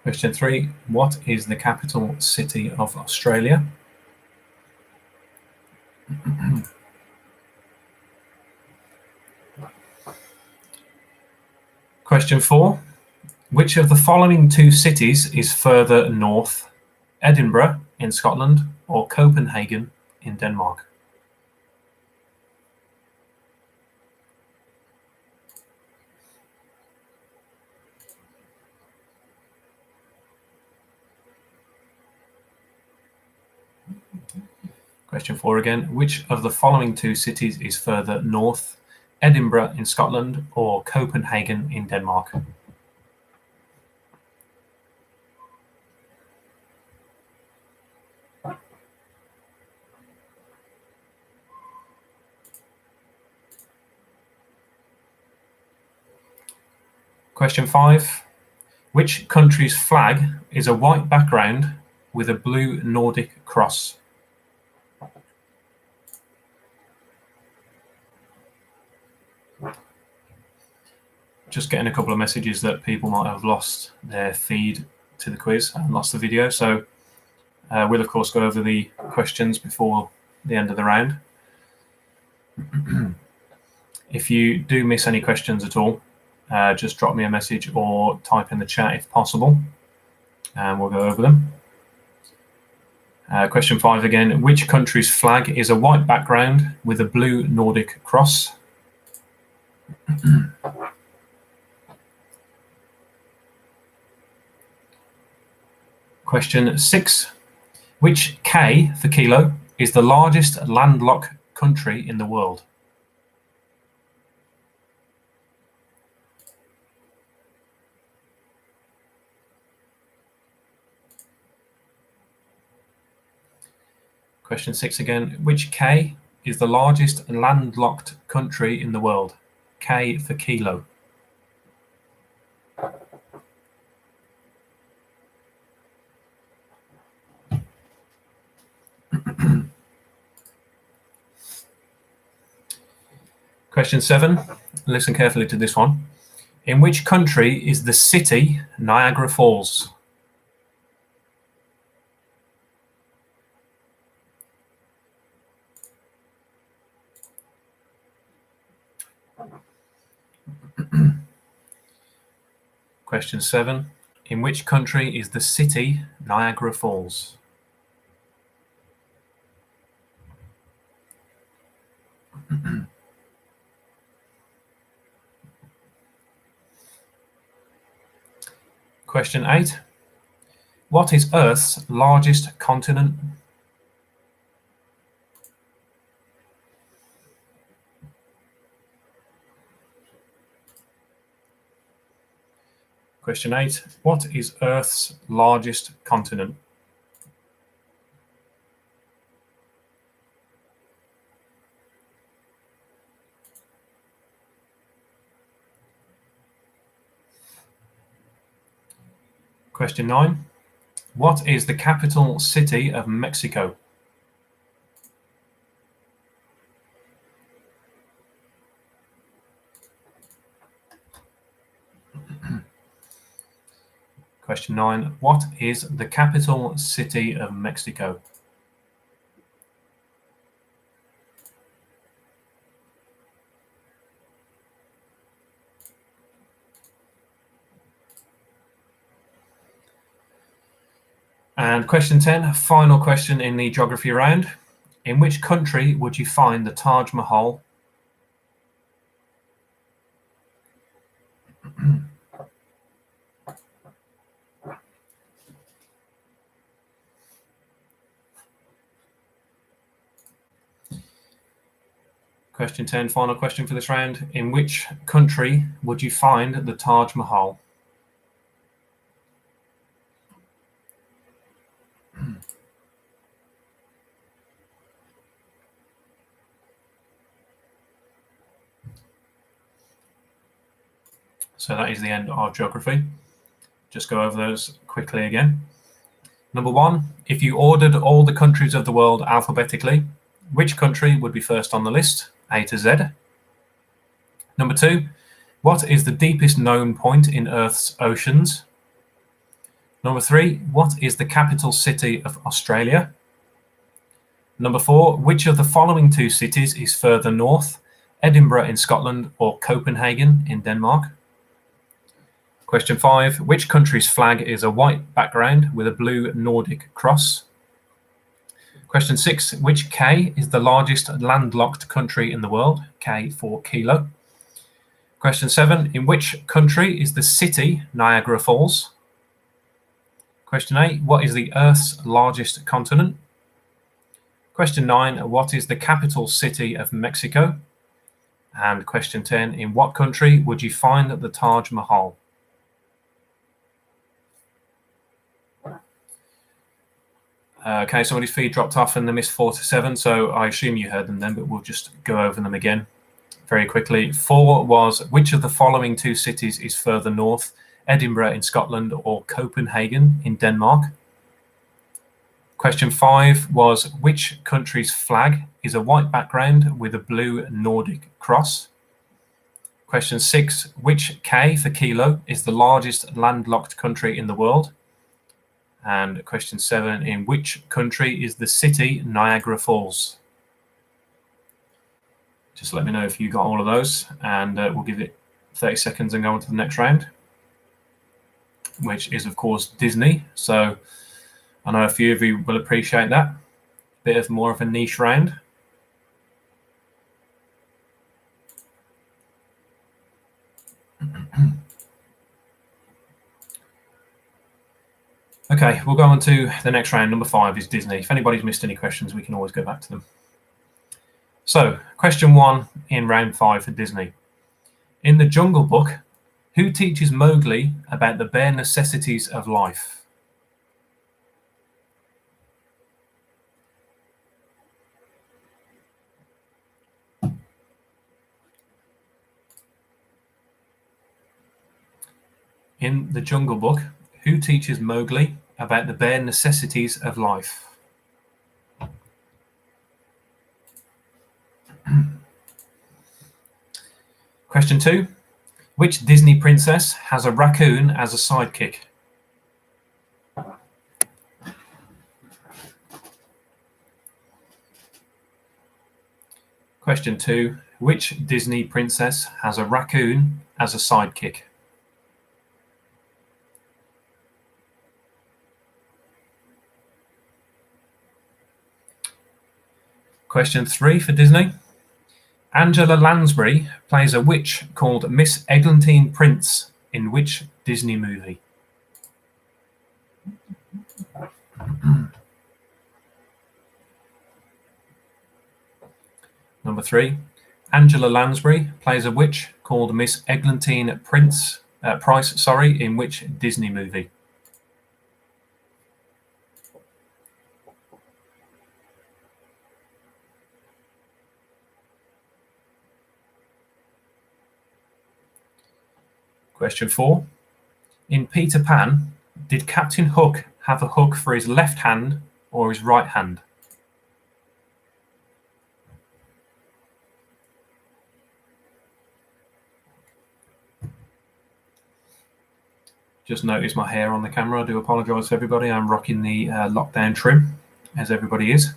Question 3. What is the capital city of Australia? Question 4. Which of the following two cities is further north? Edinburgh in Scotland or Copenhagen in Denmark? Question 4 again. Which of the following two cities is further north? Edinburgh in Scotland or Copenhagen in Denmark? Question 5. Which country's flag is a white background with a blue Nordic cross? Just getting a couple of messages that people might have lost their feed to the quiz and lost the video. So we'll of course go over the questions before the end of the round. If you do miss any questions at all, just drop me a message or type in the chat if possible, and we'll go over them. Question 5 again. Which country's flag is a white background with a blue Nordic cross? Question 6. Which K for kilo is the largest landlocked country in the world? Question 6 again. Which K is the largest landlocked country in the world? K for kilo. Question 7. Listen carefully to this one. In which country is the city Niagara Falls? Question 7. In which country is the city Niagara Falls? Question 8. What is Earth's largest continent? Question 8. What is Earth's largest continent? Question 9. What is the capital city of Mexico? Question 9. What is the capital city of Mexico? And question 10, final question in the geography round. In which country would you find the Taj Mahal? Question 10, final question for this round. In which country would you find the Taj Mahal? So that is the end of geography. Just go over those quickly again. Number 1, if you ordered all the countries of the world alphabetically, which country would be first on the list, A to Z? Number 2, what is the deepest known point in Earth's oceans? Number 3, what is the capital city of Australia? Number 4, which of the following 2 cities is further north, Edinburgh in Scotland or Copenhagen in Denmark? Question 5, which country's flag is a white background with a blue Nordic cross? Question 6, which K is the largest landlocked country in the world? K for kilo. Question 7, in which country is the city Niagara Falls? Question 8, what is the Earth's largest continent? Question 9, what is the capital city of Mexico? And question 10, in what country would you find the Taj Mahal? Okay, somebody's feed dropped off and they missed 4 to 7, so I assume you heard them then, but we'll just go over them again very quickly. 4 was, which of the following 2 cities is further north, Edinburgh in Scotland or Copenhagen in Denmark? Question 5 was, which country's flag is a white background with a blue Nordic cross? Question 6, which K for kilo is the largest landlocked country in the world? And question 7, in which country is the city Niagara Falls? Just let me know if you got all of those, and we'll give it 30 seconds and go on to the next round, which is, of course, Disney. So I know a few of you will appreciate that. Bit of more of a niche round. Okay, we'll go on to the next round. Number 5 is Disney. If anybody's missed any questions, we can always go back to them. So, question 1 in round 5 for Disney. In the Jungle Book, who teaches Mowgli about the bare necessities of life? In the Jungle Book, who teaches Mowgli about the bare necessities of life? Question 2. Which Disney princess has a raccoon as a sidekick? Question 2. Which Disney princess has a raccoon as a sidekick? Question 3 for Disney. Angela Lansbury plays a witch called Miss Eglantine Prince in which Disney movie? Number 3. Angela Lansbury plays a witch called Miss Eglantine Price, in which Disney movie? Question 4. In Peter Pan, did Captain Hook have a hook for his left hand or his right hand? Just noticed my hair on the camera. I do apologise to everybody. I'm rocking the lockdown trim, as everybody is.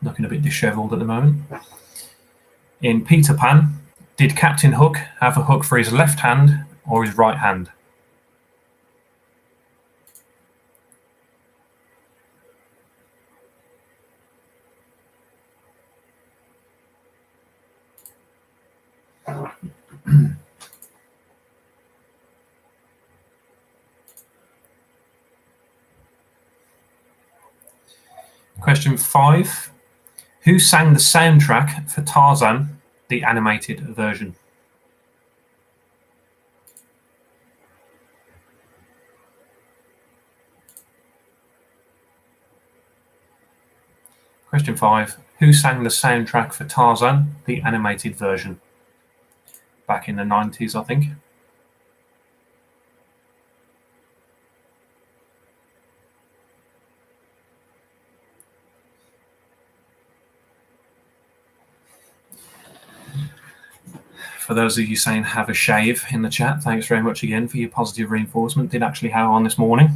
Looking a bit dishevelled at the moment. In Peter Pan, did Captain Hook have a hook for his left hand or his right hand? Question 5. Who sang the soundtrack for Tarzan, the animated version? Question 5. who sang the soundtrack for Tarzan, the animated version, back in the 90s, I think? For those of you saying have a shave in the chat, thanks very much again for your positive reinforcement. Did actually have on this morning.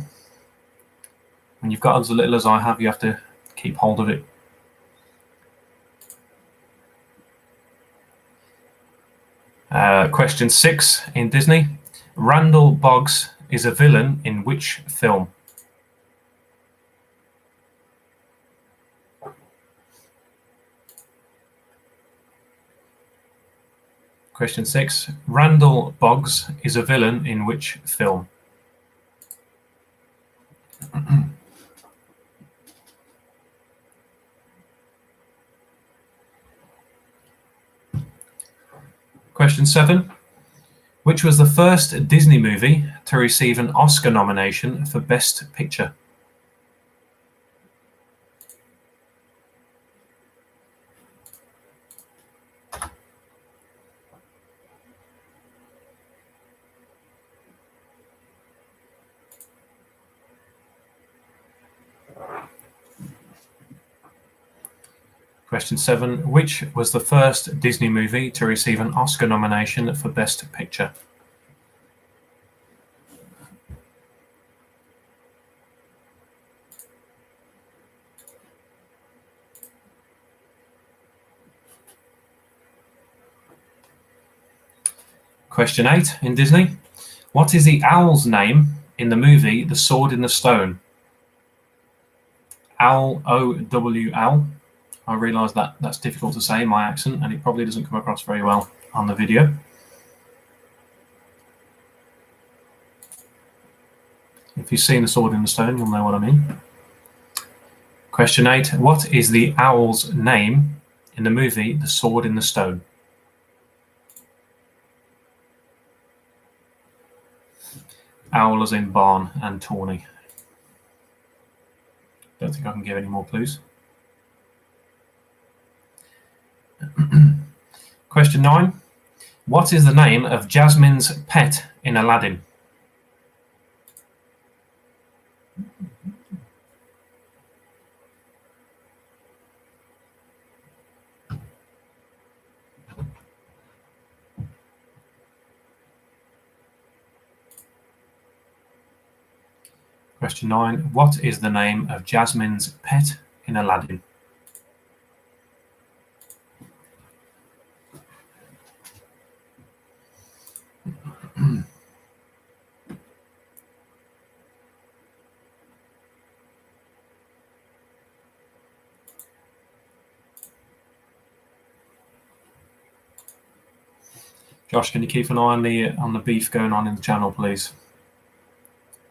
When you've got as little as I have, you have to keep hold of it. Question 6 in Disney. Randall Boggs is a villain in which film? Question 6. Randall Boggs is a villain in which film? Question 7. Which was the first Disney movie to receive an Oscar nomination for Best Picture? Question 7. Which was the first Disney movie to receive an Oscar nomination for Best Picture? Question 8 in Disney. What is the owl's name in the movie The Sword in the Stone? Owl, O-W-L. I realise that that's difficult to say in my accent, and it probably doesn't come across very well on the video. If you've seen The Sword in the Stone, you'll know what I mean. Question 8. What is the owl's name in the movie The Sword in the Stone? Owl as in barn and tawny. Don't think I can give any more clues. Question 9. What is the name of Jasmine's pet in Aladdin? Question 9. What is the name of Jasmine's pet in Aladdin? Josh, can you keep an eye on the beef going on in the channel, please?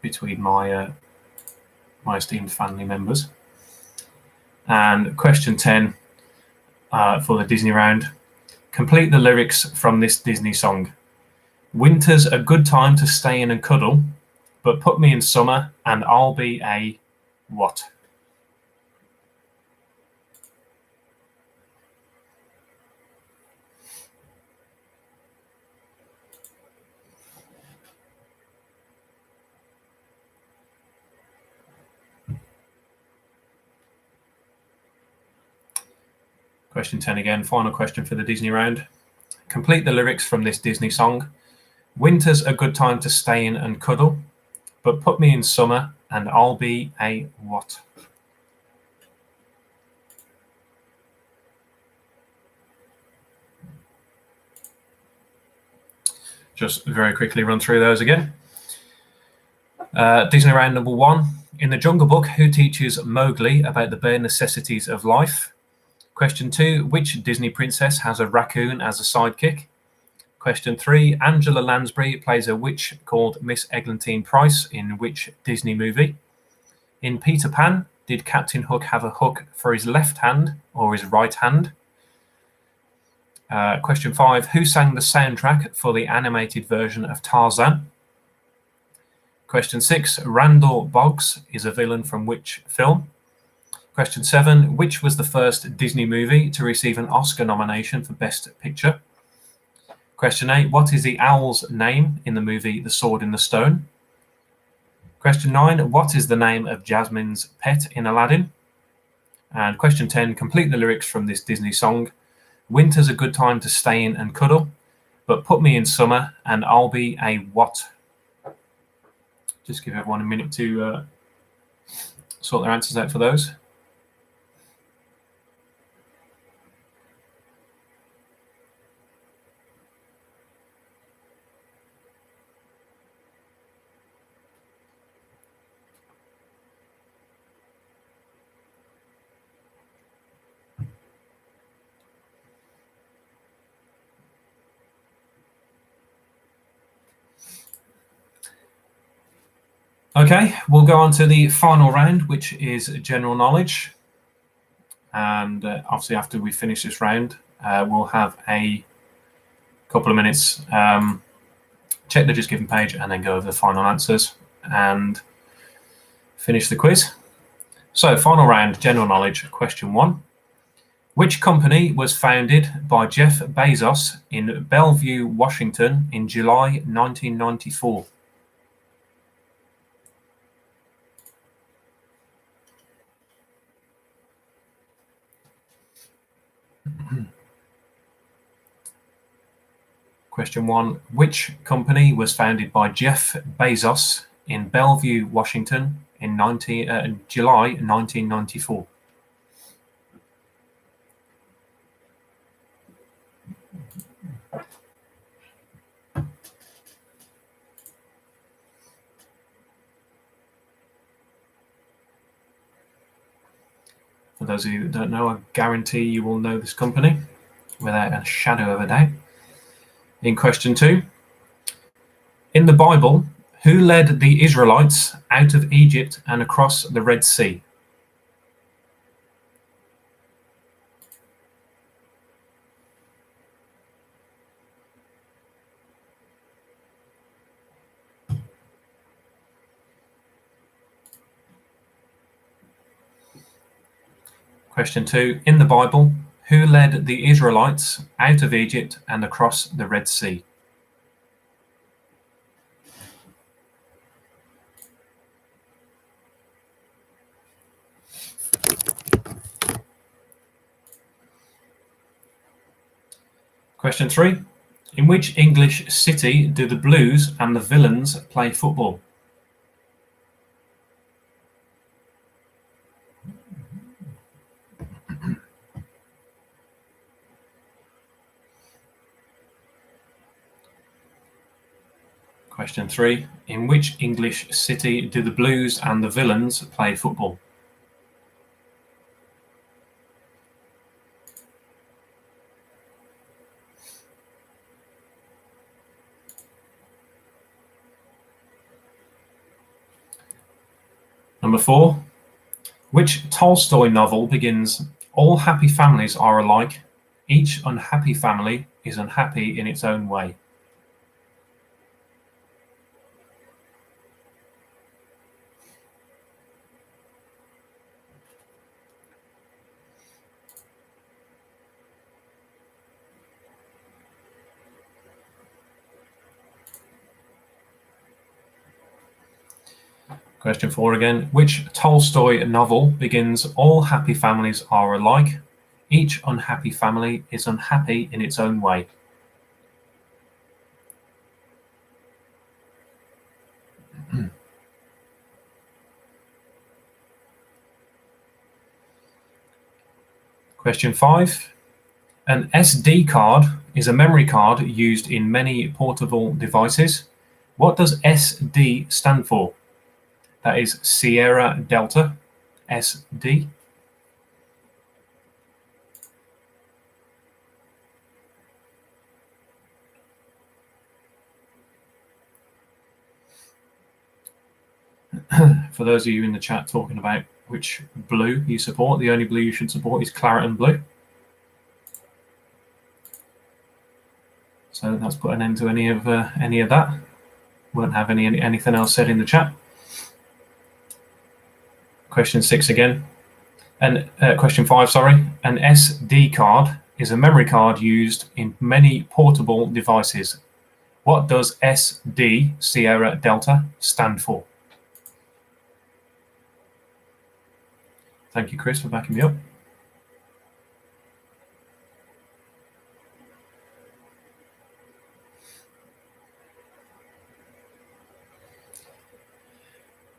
Between my esteemed family members. And question 10 for the Disney round. Complete the lyrics from this Disney song. Winter's a good time to stay in and cuddle, but put me in summer and I'll be a what? Question 10 again, final question for the Disney round. Complete the lyrics from this Disney song. Winter's a good time to stay in and cuddle, but put me in summer and I'll be a what? Just very quickly run through those again. Disney round number 1. In the Jungle Book, who teaches Mowgli about the bare necessities of life? Question 2. Which Disney princess has a raccoon as a sidekick? Question 3. Angela Lansbury plays a witch called Miss Eglantine Price in which Disney movie? In Peter Pan, did Captain Hook have a hook for his left hand or his right hand? Question 5. Who sang the soundtrack for the animated version of Tarzan? Question 6. Randall Boggs is a villain from which film? Question 7, which was the first Disney movie to receive an Oscar nomination for Best Picture? Question 8, what is the owl's name in the movie The Sword in the Stone? Question 9, what is the name of Jasmine's pet in Aladdin? And question 10, complete the lyrics from this Disney song. Winter's a good time to stay in and cuddle, but put me in summer and I'll be a what? Just give everyone a minute to sort their answers out for those. Okay, we'll go on to the final round, which is general knowledge. And obviously, after we finish this round, we'll have a couple of minutes, check the JustGiving page, and then go over the final answers and finish the quiz. So, final round, general knowledge, question 1. Which company was founded by Jeff Bezos in Bellevue, Washington in July 1994? Question 1, which company was founded by Jeff Bezos in Bellevue, Washington in July 1994? For those of you that don't know, I guarantee you will know this company without a shadow of a doubt. In question 2, in the Bible, who led the Israelites out of Egypt and across the Red Sea? Question 2, in the Bible, who led the Israelites out of Egypt and across the Red Sea? Question 3, in which English city do the Blues and the Villains play football? Question 3, in which English city do the Blues and the Villains play football? Number 4, which Tolstoy novel begins, all happy families are alike, each unhappy family is unhappy in its own way? Question 4 again. Which Tolstoy novel begins, all happy families are alike, each unhappy family is unhappy in its own way? Question 5. An SD card is a memory card used in many portable devices. What does SD stand for? That is Sierra Delta, SD. For those of you in the chat talking about which blue you support, the only blue you should support is claret and blue. So that's put an end to any of that. Won't have anything else said in the chat. Question 6 again. And question 5, sorry. An SD card is a memory card used in many portable devices. What does SD, Sierra Delta, stand for? Thank you, Chris, for backing me up.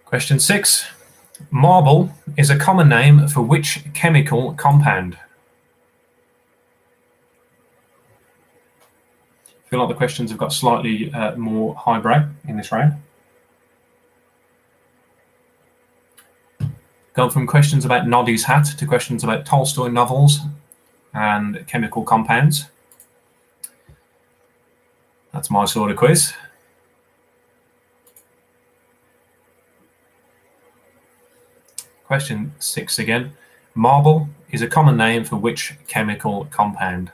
Question 6. Marble is a common name for which chemical compound? I feel like the questions have got slightly more highbrow in this round. Gone from questions about Noddy's hat to questions about Tolstoy novels and chemical compounds. That's my sort of quiz. Question 6 again. Marble is a common name for which chemical compound?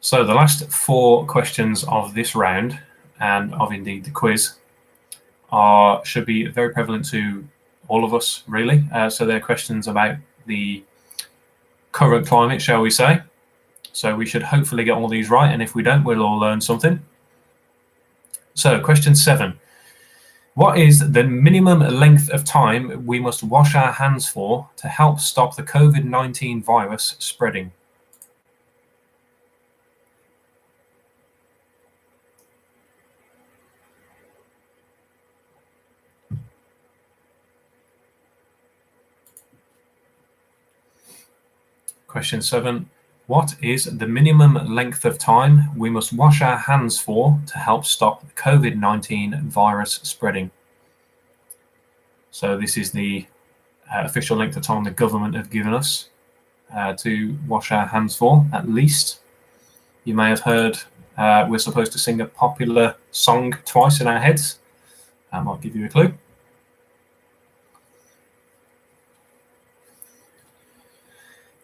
So the last 4 questions of this round, and of indeed the quiz, should be very prevalent to all of us, really. So they're questions about the current climate, shall we say. So we should hopefully get all these right, and if we don't, we'll all learn something. So question 7. What is the minimum length of time we must wash our hands for to help stop the COVID-19 virus spreading? Question 7. What is the minimum length of time we must wash our hands for to help stop the COVID-19 virus spreading? So this is the official length of time the government have given us to wash our hands for, at least. You may have heard we're supposed to sing a popular song twice in our heads. That might give you a clue.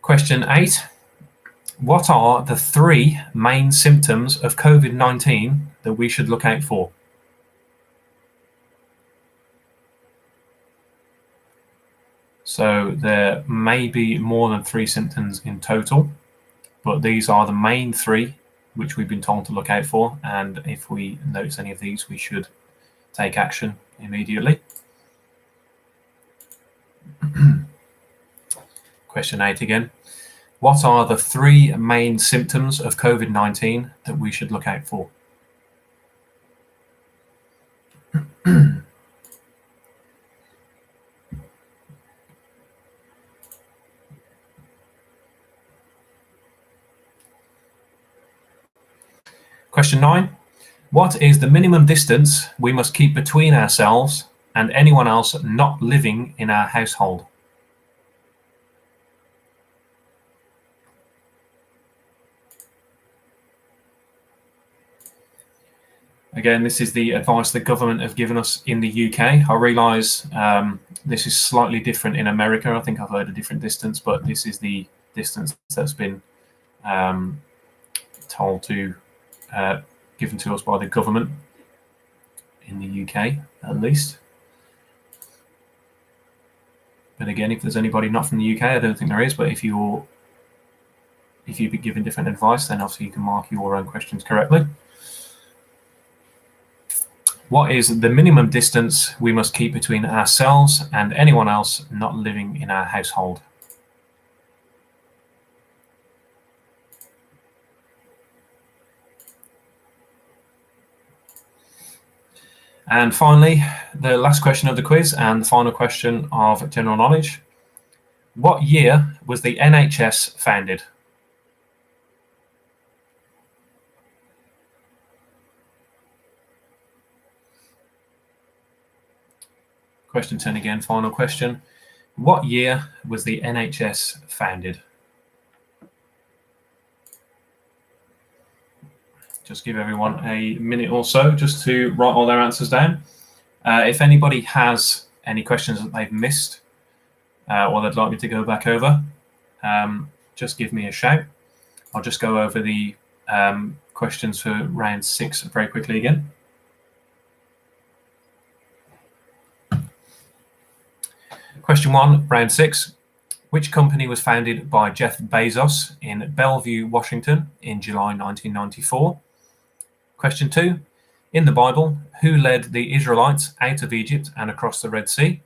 Question 8. What are the 3 main symptoms of COVID-19 that we should look out for? So there may be more than 3 symptoms in total, but these are the main 3 which we've been told to look out for, and if we notice any of these, we should take action immediately. Question 8 again. What are the 3 main symptoms of COVID-19 that we should look out for? Question 9. What is the minimum distance we must keep between ourselves and anyone else not living in our household? Again, this is the advice the government have given us in the UK. I realise this is slightly different in America. I think I've heard a different distance, but this is the distance that's been told to, given to us by the government in the UK, at least. But again, if there's anybody not from the UK, I don't think there is, but if you've been given different advice, then obviously you can mark your own questions correctly. What is the minimum distance we must keep between ourselves and anyone else not living in our household? And finally, the last question of the quiz and the final question of general knowledge. What year was the NHS founded? Question 10 again, final question. What year was the NHS founded? Just give everyone a minute or so just to write all their answers down. If anybody has any questions that they've missed or they'd like me to go back over, just give me a shout. I'll just go over the questions for round 6 very quickly again. Question 1, round 6. Which company was founded by Jeff Bezos in Bellevue, Washington in July 1994? Question 2. In the Bible, who led the Israelites out of Egypt and across the Red Sea?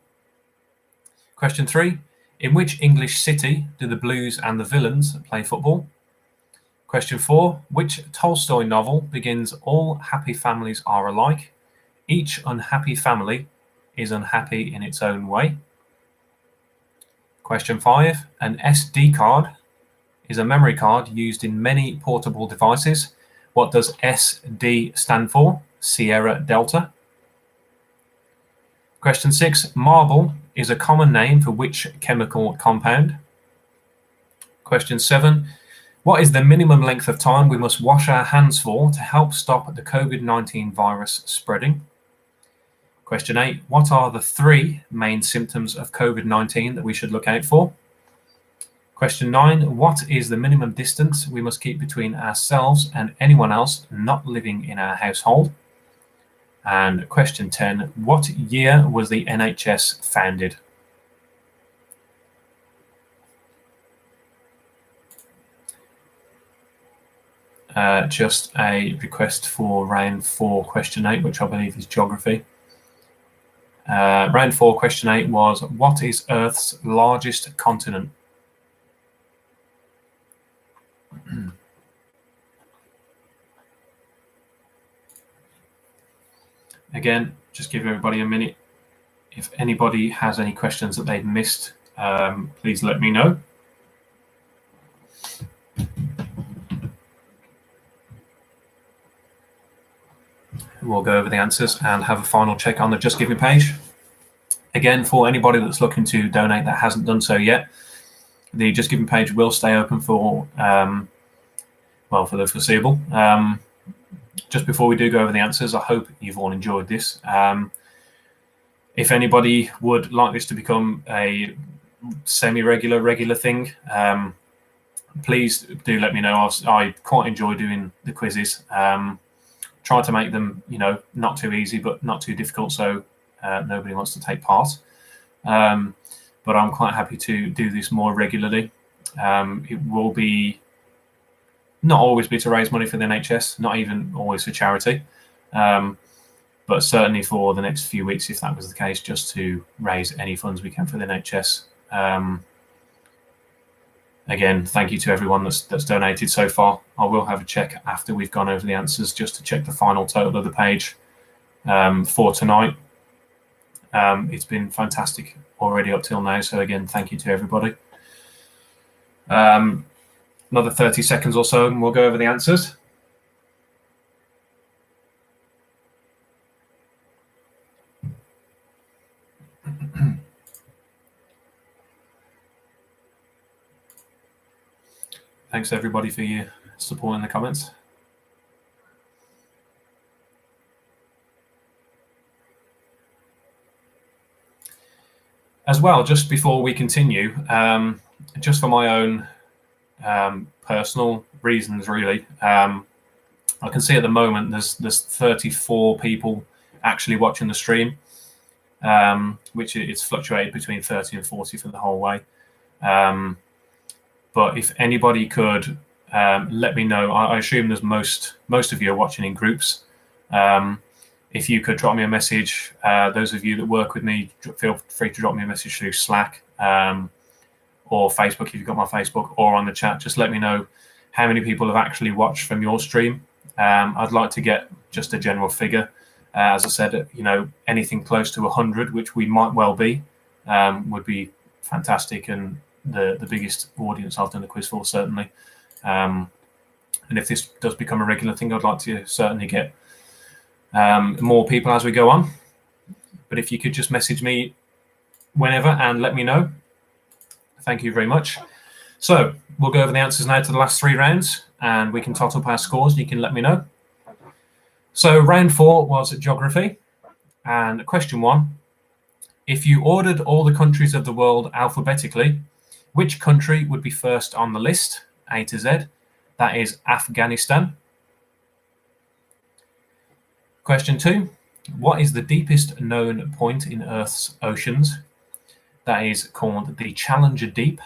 Question 3. In which English city do the Blues and the Villains play football? Question 4. Which Tolstoy novel begins "All happy families are alike. Each unhappy family is unhappy in its own way"? Question 5. An SD card is a memory card used in many portable devices. What does SD stand for? Sierra Delta. Question 6. Marble is a common name for which chemical compound? Question 7. What is the minimum length of time we must wash our hands for to help stop the COVID-19 virus spreading? Question 8. What are the 3 main symptoms of COVID-19 that we should look out for? Question 9. What is the minimum distance we must keep between ourselves and anyone else not living in our household? And question 10. What year was the NHS founded? Just a request for round 4, question 8, which I believe is geography. Round 4, question 8 was, what is Earth's largest continent? Again, just give everybody a minute. If anybody has any questions that they've missed, please let me know. We'll go over the answers and have a final check on the JustGiving page. Again, for anybody that's looking to donate that hasn't done so yet, the JustGiving page will stay open for, well, for the foreseeable. Just before we do go over the answers, I hope you've all enjoyed this. If anybody would like this to become a semi-regular, regular thing, please do let me know. I quite enjoy doing the quizzes. Try to make them, not too easy, but not too difficult, so nobody wants to take part. But I'm quite happy to do this more regularly. It will be not always be to raise money for the NHS, not even always for charity, but certainly for the next few weeks, if that was the case, just to raise any funds we can for the NHS. Again, thank you to everyone that's donated so far. I will have a check after we've gone over the answers just to check the final total of the page for tonight. It's been fantastic already up till now, so again, thank you to everybody. Another 30 seconds or so and we'll go over the answers. Thanks everybody for your support in the comments. As well, just before we continue, just for my own personal reasons, really, I can see at the moment there's 34 people actually watching the stream, which it's fluctuated between 30 and 40 for the whole way. But if anybody could let me know, I assume there's most of you are watching in groups. If you could drop me a message, those of you that work with me, feel free to drop me a message through Slack or Facebook if you've got my Facebook, or on the chat. Just let me know how many people have actually watched from your stream. I'd like to get just a general figure. As I said, anything close to 100, which we might well be, would be fantastic, and the biggest audience I've done the quiz for, certainly. And if this does become a regular thing, I'd like to certainly get more people as we go on. But if you could just message me whenever and let me know. Thank you very much. So we'll go over the answers now to the last 3 rounds, and we can tot up our scores. You can let me know. So round 4 was geography, and question 1. If you ordered all the countries of the world alphabetically, which country would be first on the list, A to Z? That is Afghanistan. Question 2. What is the deepest known point in Earth's oceans? That is called the Challenger Deep,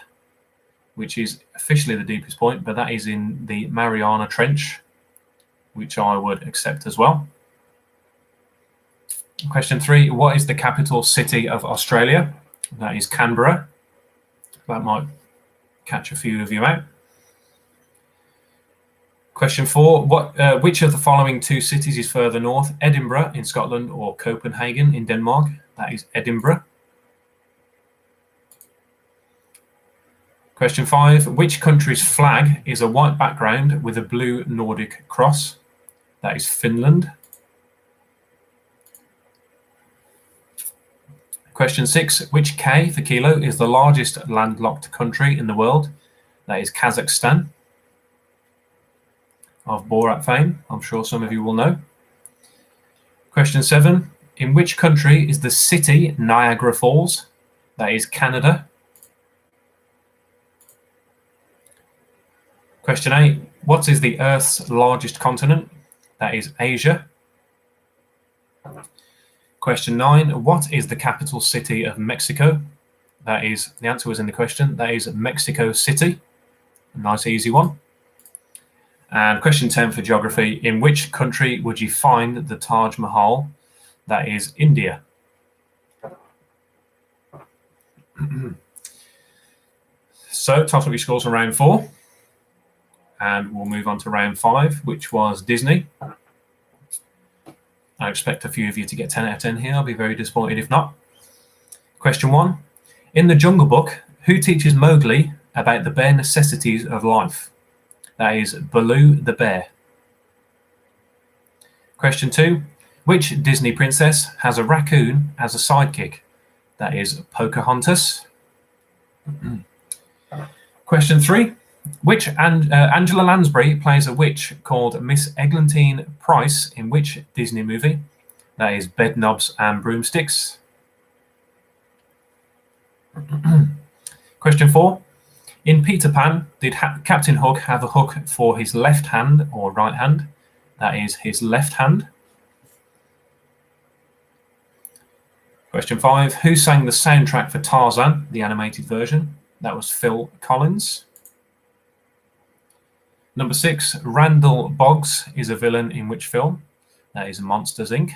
which is officially the deepest point, but that is in the Mariana Trench, which I would accept as well. Question 3. What is the capital city of Australia? That is Canberra. That might catch a few of you out. Question 4. Which of the following two cities is further north? Edinburgh in Scotland or Copenhagen in Denmark? That is Edinburgh. Question 5. Which country's flag is a white background with a blue Nordic cross? That is Finland. Question 6. Which K for kilo is the largest landlocked country in the world? That is Kazakhstan. Of Borat fame, I'm sure some of you will know. Question 7. In which country is the city Niagara Falls? That is Canada. Question 8. What is the Earth's largest continent? That is Asia. Question 9. What is the capital city of Mexico? That is, the answer was in the question, that is Mexico City. A nice easy one. And question 10 for geography. In which country would you find the Taj Mahal? That is India. So, toss up your scores for round 4. And we'll move on to round 5, which was Disney. I expect a few of you to get 10 out of 10 here. I'll be very disappointed if not. Question 1. In the Jungle Book, who teaches Mowgli about the bare necessities of life? That is Baloo the bear. Question 2. Which Disney princess has a raccoon as a sidekick? That is Pocahontas. Question 3. Which Angela Lansbury plays a witch called Miss Eglantine Price in which Disney movie? That is Bedknobs and Broomsticks. Question 4. In Peter Pan, did Captain Hook have a hook for his left hand or right hand? That is his left hand. Question 5. Who sang the soundtrack for Tarzan, the animated version? That was Phil Collins. Number 6. Randall Boggs is a villain in which film? That is Monsters, Inc.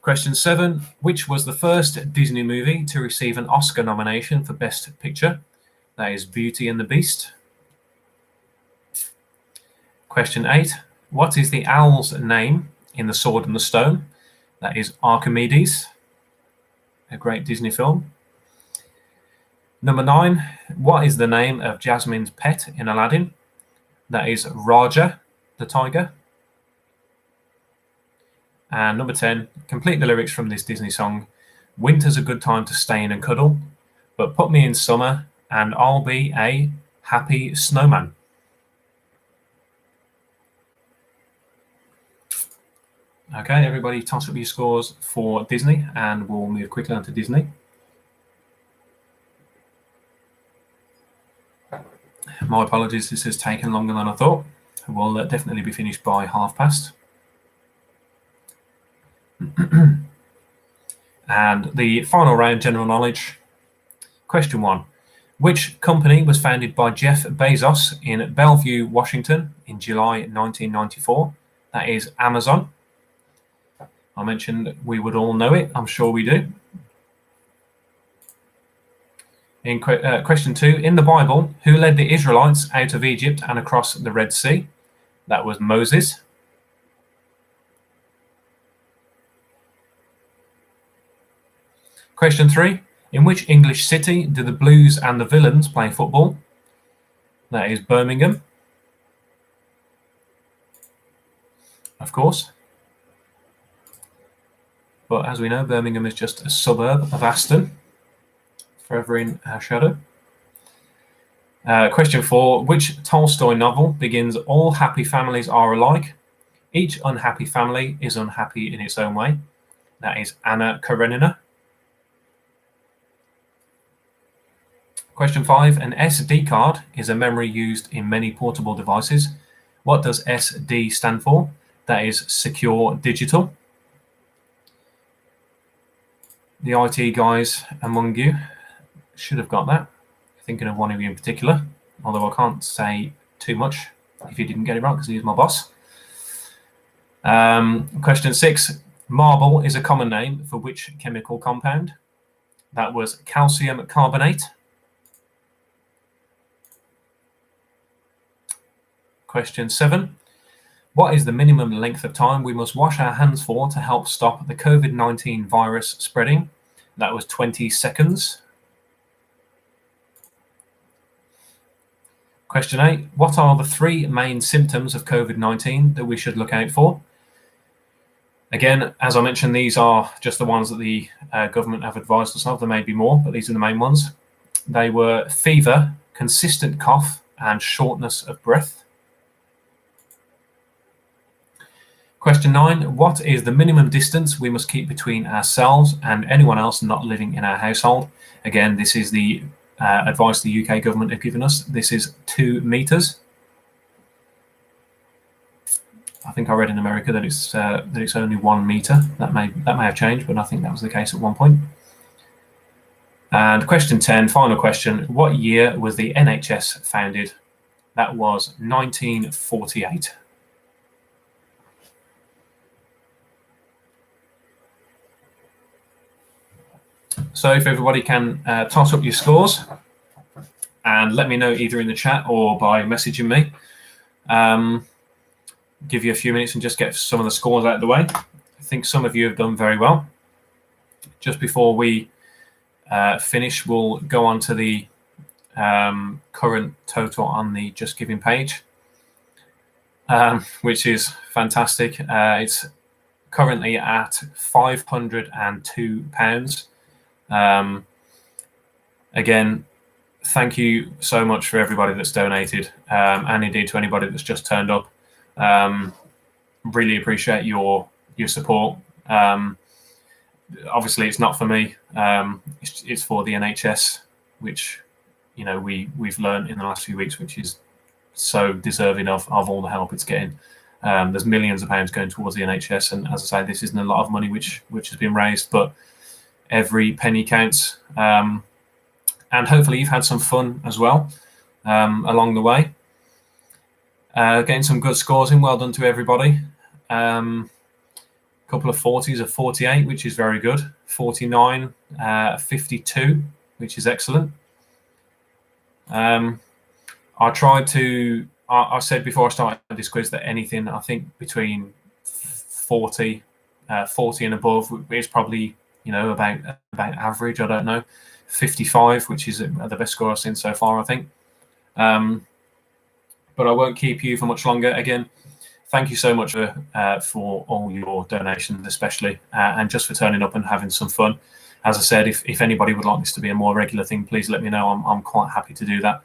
Question 7. Which was the first Disney movie to receive an Oscar nomination for Best Picture? That is Beauty and the Beast. Question 8. What is the owl's name in The Sword and the Stone? That is Archimedes. A great Disney film. Number 9. What is the name of Jasmine's pet in Aladdin? That is Raja, the tiger. And number 10, complete the lyrics from this Disney song. Winter's a good time to stay in and cuddle, but put me in summer and I'll be a happy snowman. Okay, everybody toss up your scores for Disney and we'll move quickly on to Disney. My apologies, this has taken longer than I thought. We'll definitely be finished by past. And the final round, general knowledge. Question 1. Which company was founded by Jeff Bezos in Bellevue, Washington in July 1994? That is Amazon. I mentioned we would all know it. I'm sure we do. In question 2, in the Bible, who led the Israelites out of Egypt and across the Red Sea? That was Moses. Question 3, in which English city do the Blues and the Villains play football? That is Birmingham. Of course. But as we know, Birmingham is just a suburb of Aston. Forever in our shadow. Question 4. Which Tolstoy novel begins, all happy families are alike? Each unhappy family is unhappy in its own way. That is Anna Karenina. Question 5. An SD card is a memory used in many portable devices. What does SD stand for? that is secure digital. The IT guys among you should have got that. Thinking of one of you in particular, although I can't say too much if you didn't get it right because he's my boss. Question 6. Marble is a common name for which chemical compound? That was calcium carbonate. Question 7. What is the minimum length of time we must wash our hands for to help stop the COVID-19 virus spreading? That was 20 seconds. Question 8. What are the 3 main symptoms of COVID-19 that we should look out for? Again, as I mentioned, these are just the ones that the government have advised us of. There may be more, but these are the main ones. They were fever, consistent cough, and shortness of breath. Question 9. What is the minimum distance we must keep between ourselves and anyone else not living in our household? Again, this is the advice the UK government have given us. This is 2 meters. I think I read in America that it's only 1 meter. That may have changed, but I think that was the case at one point. And question 10, final question. What year was the NHS founded? That was 1948. So if everybody can toss up your scores and let me know either in the chat or by messaging me. Give you a few minutes and just get some of the scores out of the way. I think some of you have done very well. Just before we finish, we'll go on to the current total on the JustGiving page, which is fantastic. It's currently at £502. Again, thank you so much for everybody that's donated, and indeed to anybody that's just turned up. Really appreciate your support. Obviously, it's not for me. It's for the NHS, which we've learned in the last few weeks, which is so deserving of all the help it's getting. There's millions of pounds going towards the NHS, and as I say, this isn't a lot of money which has been raised, but every penny counts. And hopefully you've had some fun as well along the way. Getting some good scores in. Well done to everybody. Couple of 40s, a 48, which is very good. 49, 52, which is excellent. I said before I started this quiz that anything, I think between 40 and above is probably, about average. I don't know. 55, which is the best score I've seen so far, I think. But I won't keep you for much longer. Again, thank you so much for all your donations, especially, and just for turning up and having some fun. As I said, if anybody would like this to be a more regular thing, please let me know. I'm quite happy to do that.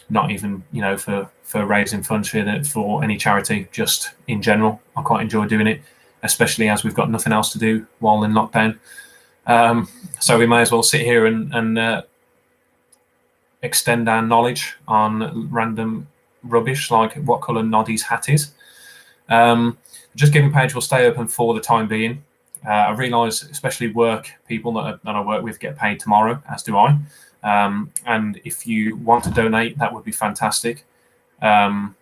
Not even, for raising funds for any charity, just in general. I quite enjoy doing it, especially as we've got nothing else to do while in lockdown. So we may as well sit here and extend our knowledge on random rubbish like what colour Noddy's hat is. JustGiving page will stay open for the time being. I realise, especially work people that I work with get paid tomorrow, as do I. And if you want to donate, that would be fantastic. Again,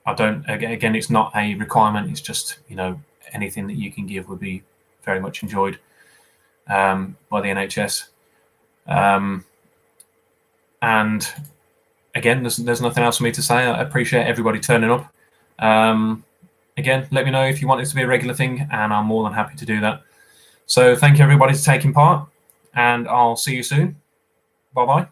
it's not a requirement. It's just, anything that you can give would be very much enjoyed by the NHS. And again, there's nothing else for me to say. I appreciate everybody turning up. Again, let me know if you want this to be a regular thing, and I'm more than happy to do that. So thank you everybody for taking part, and I'll see you soon. Bye-bye.